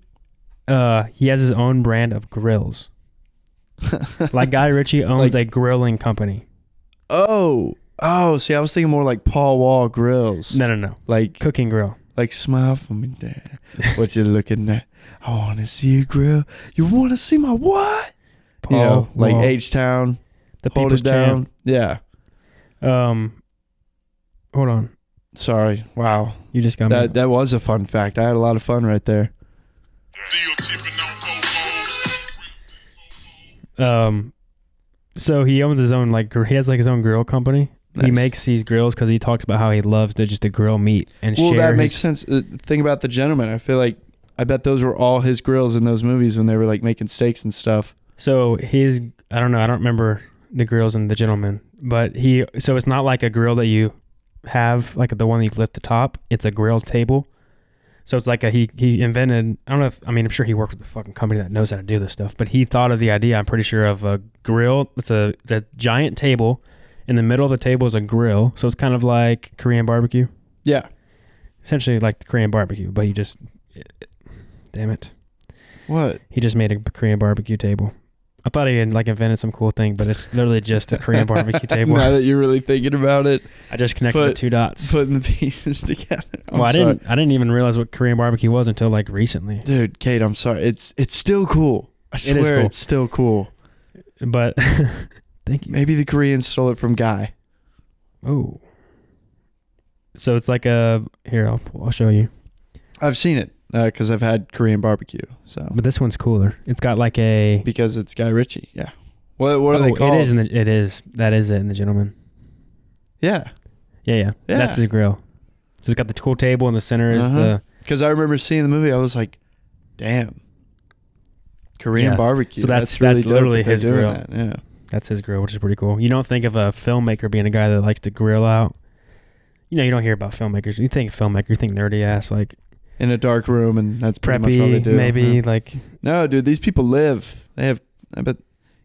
has his own brand of grills. Guy Ritchie owns a grilling company. Oh, see, I was thinking more like Paul Wall grills. No. Cooking grill. Smile for me, Dad. What you looking at? I want to see you grill. You want to see my what? Paul Wall. H-Town. The Hold People's it down. Champ. Yeah. Hold on. Sorry. Wow. You just got me. That was a fun fact. I had a lot of fun right there. So he owns his own he has his own grill company. Nice. He makes these grills because he talks about how he loves to grill meat and share. Well, that makes sense. Think about The Gentleman. I feel like I bet those were all his grills in those movies when they were making steaks and stuff. So I don't know. I don't remember the grills in The Gentleman, but so it's not like a grill that you have the one that you lift the top. It's a grill table. So it's he invented, I don't know I'm sure he worked with a fucking company that knows how to do this stuff, but he thought of the idea, I'm pretty sure, of a grill. It's a giant table. In the middle of the table is a grill. So it's kind of like Korean barbecue. Yeah. Essentially like the Korean barbecue, but damn it. What? He just made a Korean barbecue table. I thought he had invented some cool thing, but it's literally just a Korean barbecue table. Now that you're really thinking about it, I just connected the two dots, putting the pieces together. I didn't even realize what Korean barbecue was until recently. Dude, Kade, I'm sorry. It's still cool. I swear it's still cool. But thank you. Maybe the Koreans stole it from Guy. Oh. So it's here, I'll show you. I've seen it because I've had Korean barbecue. So, but this one's cooler. It's got because it's Guy Ritchie. Yeah. What are they called? That is it in The Gentleman. Yeah. Yeah. That's his grill. So it's got the cool table in the center is the... Because I remember seeing the movie, I was like, damn. Korean barbecue. So that's really literally dope that his they're doing grill. that. Yeah. That's his grill, which is pretty cool. You don't think of a filmmaker being a guy that likes to grill out. You know, you don't hear about filmmakers. You think filmmaker, you think nerdy ass, like... In a dark room, and that's pretty much all they preppy, do. maybe, like... No, dude, these people live. I bet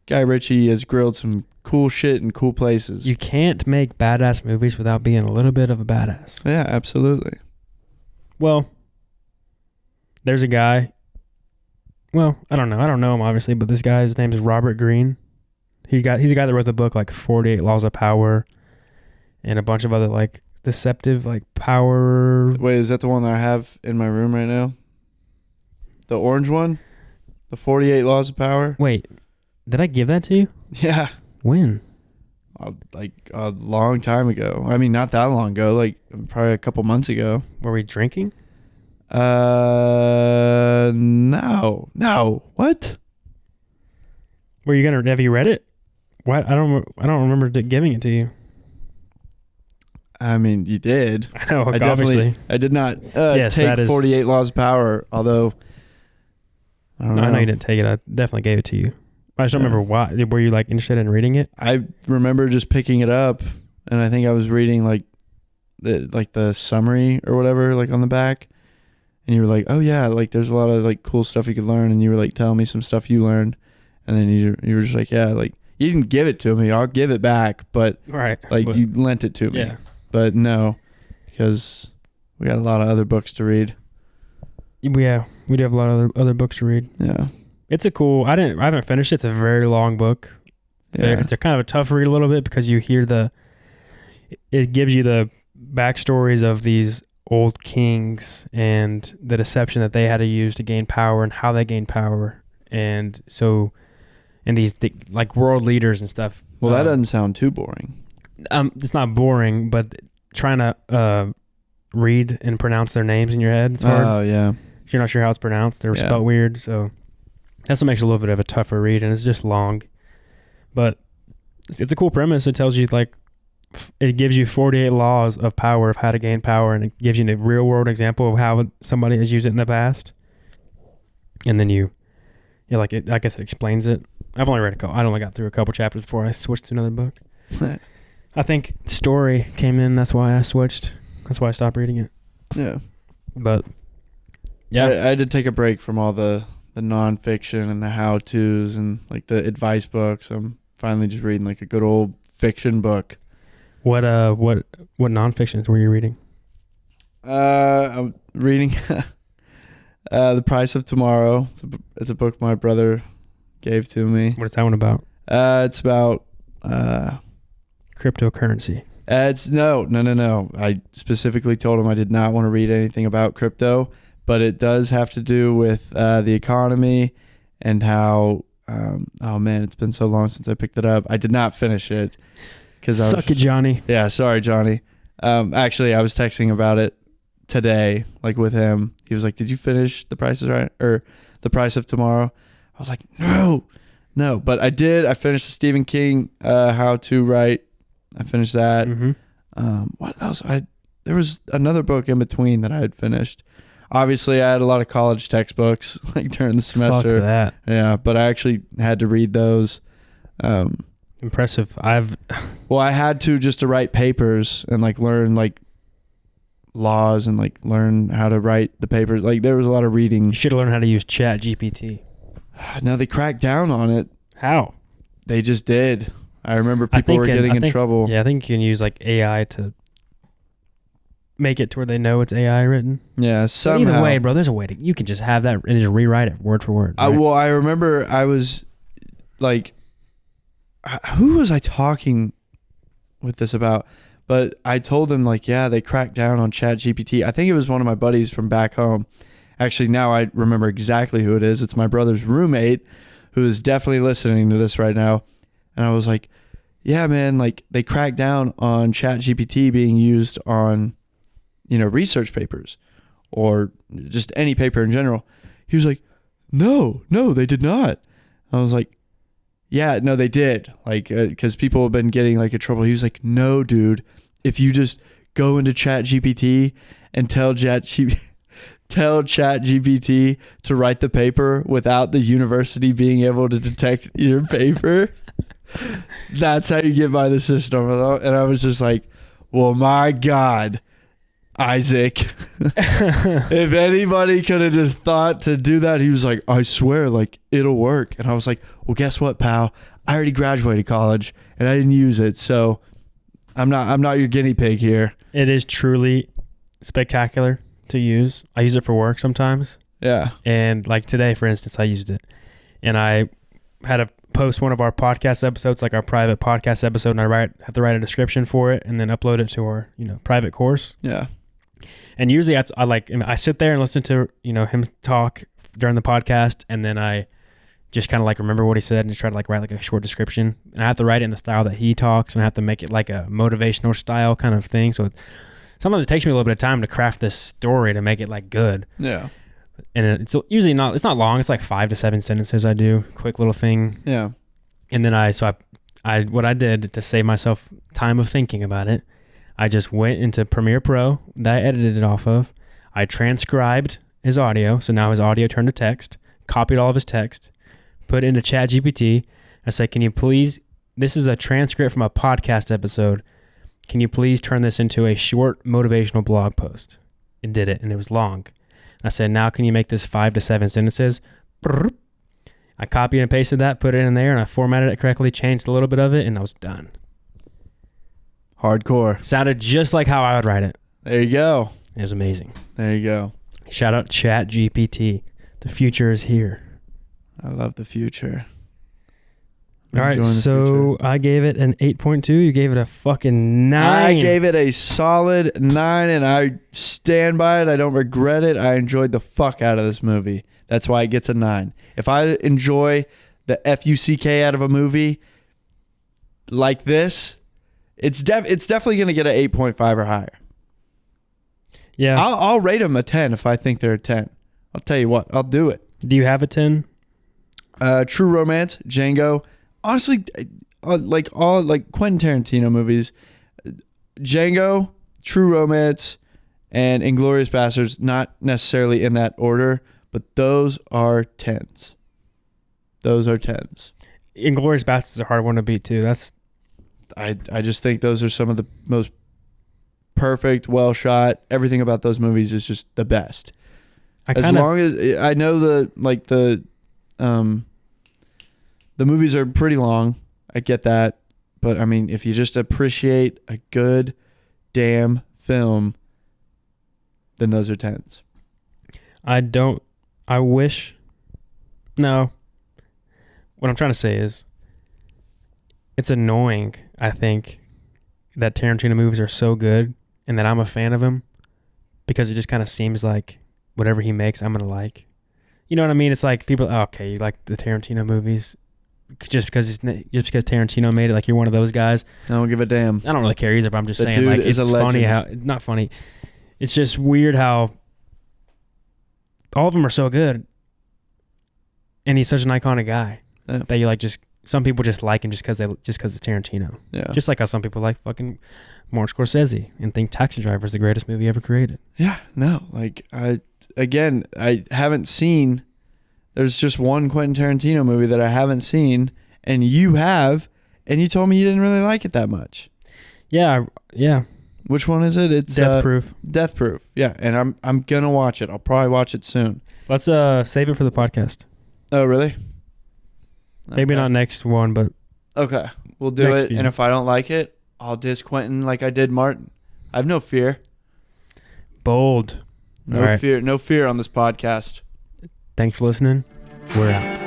Guy Ritchie has grilled some cool shit in cool places. You can't make badass movies without being a little bit of a badass. Yeah, absolutely. Well, there's a guy. Well, I don't know him obviously, but this guy, his name is Robert Greene. He's a guy that wrote the book like 48 Laws of Power, and a bunch of other like deceptive like power. Wait, is that the one that I have in my room right now? The orange one, the 48 Laws of Power. Wait, did I give that to you? Yeah. When? Like a long time ago. I mean, not that long ago. Like probably a couple months ago. Were we drinking? No. What? Have you read it? What? I don't remember giving it to you. I mean, you did. I know, obviously. I did not Yes, take that is 48 Laws of Power, although I don't know. I know you didn't take it. I definitely gave it to you. I just don't remember why. Were you like interested in reading it? I remember just picking it up, and I think I was reading like the summary or whatever, like on the back, and you were like, "Oh yeah, like there's a lot of like cool stuff you could learn," and you were like telling me some stuff you learned, and then you were just like, "Yeah, like you didn't give it to me. I'll give it back, but right, like you lent it to me." Yeah, but no, because we got a lot of other books to read. Yeah, we do have a lot of other books to read. Yeah. It's a cool. I haven't finished it. It's a very long book. Yeah. It's a kind of a tough read a little bit because you hear it gives you the backstories of these old kings and the deception that they had to use to gain power and how they gained power, and these like world leaders and stuff. Well, that doesn't sound too boring. It's not boring, but trying to read and pronounce their names in your head, it's hard. Oh yeah. You're not sure how it's pronounced. They're spelled weird, so. That's what makes it a little bit of a tougher read, and it's just long. But it's a cool premise. It tells you, like, it gives you 48 laws of power, of how to gain power, and it gives you a real-world example of how somebody has used it in the past. And then I guess it explains it. I've only read I only got through a couple chapters before I switched to another book. I think story came in. That's why I switched. That's why I stopped reading it. Yeah. But, yeah. I had to take a break from all the nonfiction and the how-tos and like the advice books. I'm finally just reading like a good old fiction book. What nonfictions were you reading? I'm reading The Price of Tomorrow. It's a book my brother gave to me. What is that one about? It's about cryptocurrency. It's no. I specifically told him I did not want to read anything about crypto. But it does have to do with the economy and how, oh man, it's been so long since I picked it up. I did not finish it. Suck it, Johnny. Yeah, sorry, Johnny. Actually, I was texting about it today, like with him. He was like, "Did you finish The Price is Right or The Price of Tomorrow?" I was like, No. But I did. I finished the Stephen King How to Write. I finished that. Mm-hmm. What else? There was another book in between that I had finished. Obviously, I had a lot of college textbooks like during the semester. Fuck that. Yeah, but I actually had to read those. Impressive. I had to write papers and like learn like laws and like learn how to write the papers. Like there was a lot of reading. You should have learned how to use Chat GPT. No, they cracked down on it. How? They just did. I remember people were getting in trouble. Yeah, I think you can use like AI to make it to where they know it's AI written. Yeah, somehow. But either way, bro, there's a way you can just have that and just rewrite it word for word. Right? I remember I was like, who was I talking with this about? But I told them like, yeah, they cracked down on Chat GPT. I think it was one of my buddies from back home. Actually, now I remember exactly who it is. It's my brother's roommate who is definitely listening to this right now. And I was like, yeah, man, like they cracked down on Chat GPT being used on research papers or just any paper in general. He was like, no, they did not. I was like, Yeah, no, they did. Like, because people have been getting like in trouble. He was like, no, dude, if you just go into Chat GPT and tell Chat GPT to write the paper without the university being able to detect your paper, that's how you get by the system. And I was just like, well, my God, Isaac, if anybody could have just thought to do that. He was like, I swear, like, it'll work. And I was like, well, guess what, pal? I already graduated college and I didn't use it. So I'm not your guinea pig here. It is truly spectacular to use. I use it for work sometimes. Yeah. And like today, for instance, I used it. And I had to post one of our podcast episodes, like our private podcast episode, and I have to write a description for it and then upload it to our, private course. Yeah. And usually I sit there and listen to, him talk during the podcast, and then I just kind of like remember what he said and just try to like write like a short description. And I have to write it in the style that he talks, and I have to make it like a motivational style kind of thing. So sometimes it takes me a little bit of time to craft this story to make it like good. Yeah. And it's usually it's not long. It's like 5 to 7 sentences I do, quick little thing. Yeah. And then what I did to save myself time of thinking about it, I just went into Premiere Pro that I edited it off of. I transcribed his audio. So now his audio turned to text, copied all of his text, put it into Chat GPT. I said, can you please, this is a transcript from a podcast episode. Can you please turn this into a short motivational blog post? It did it, and it was long. I said, now can you make this 5 to 7 sentences? I copied and pasted that, put it in there, and I formatted it correctly, changed a little bit of it, and I was done. Hardcore. Sounded just like how I would write it. There you go. It was amazing. There you go. Shout out Chat GPT. The future is here. I love the future. All right, so I gave it an 8.2. You gave it a fucking 9. I gave it a solid 9, and I stand by it. I don't regret it. I enjoyed the fuck out of this movie. That's why it gets a 9. If I enjoy the F-U-C-K out of a movie like this, it's definitely going to get an 8.5 or higher. Yeah. I'll rate them a 10 if I think they're a 10. I'll tell you what. I'll do it. Do you have a 10? True Romance, Django. Honestly, like all like Quentin Tarantino movies, Django, True Romance, and Inglourious Basterds, not necessarily in that order, but those are 10s. Those are 10s. Inglourious Basterds is a hard one to beat too. I just think those are some of the most perfect, well shot. Everything about those movies is just the best. As long as I know the movies are pretty long. I get that. But I mean, if you just appreciate a good damn film, then those are 10s. What I'm trying to say is, it's annoying, I think, that Tarantino movies are so good and that I'm a fan of him, because it just kind of seems like whatever he makes, I'm going to like. You know what I mean? It's like people, okay, you like the Tarantino movies just because Tarantino made it, like you're one of those guys. I don't give a damn. I don't really care either, but I'm just saying, like, it's funny how, not funny. It's just weird how all of them are so good, and he's such an iconic guy that you like. Just some people just like him just because it's Tarantino. Yeah. Just like how some people like fucking Martin Scorsese and think Taxi Driver is the greatest movie ever created. Yeah. No. Like I haven't seen. There's just one Quentin Tarantino movie that I haven't seen, and you have, and you told me you didn't really like it that much. Yeah. Which one is it? It's Death Proof. Death Proof. Yeah, and I'm gonna watch it. I'll probably watch it soon. Let's save it for the podcast. Oh, really? Maybe not next one, but okay, we'll do it. And if I don't like it, I'll diss Quentin like I did Martin. I have no fear. Bold. No fear on this podcast. Thanks for listening. We're out.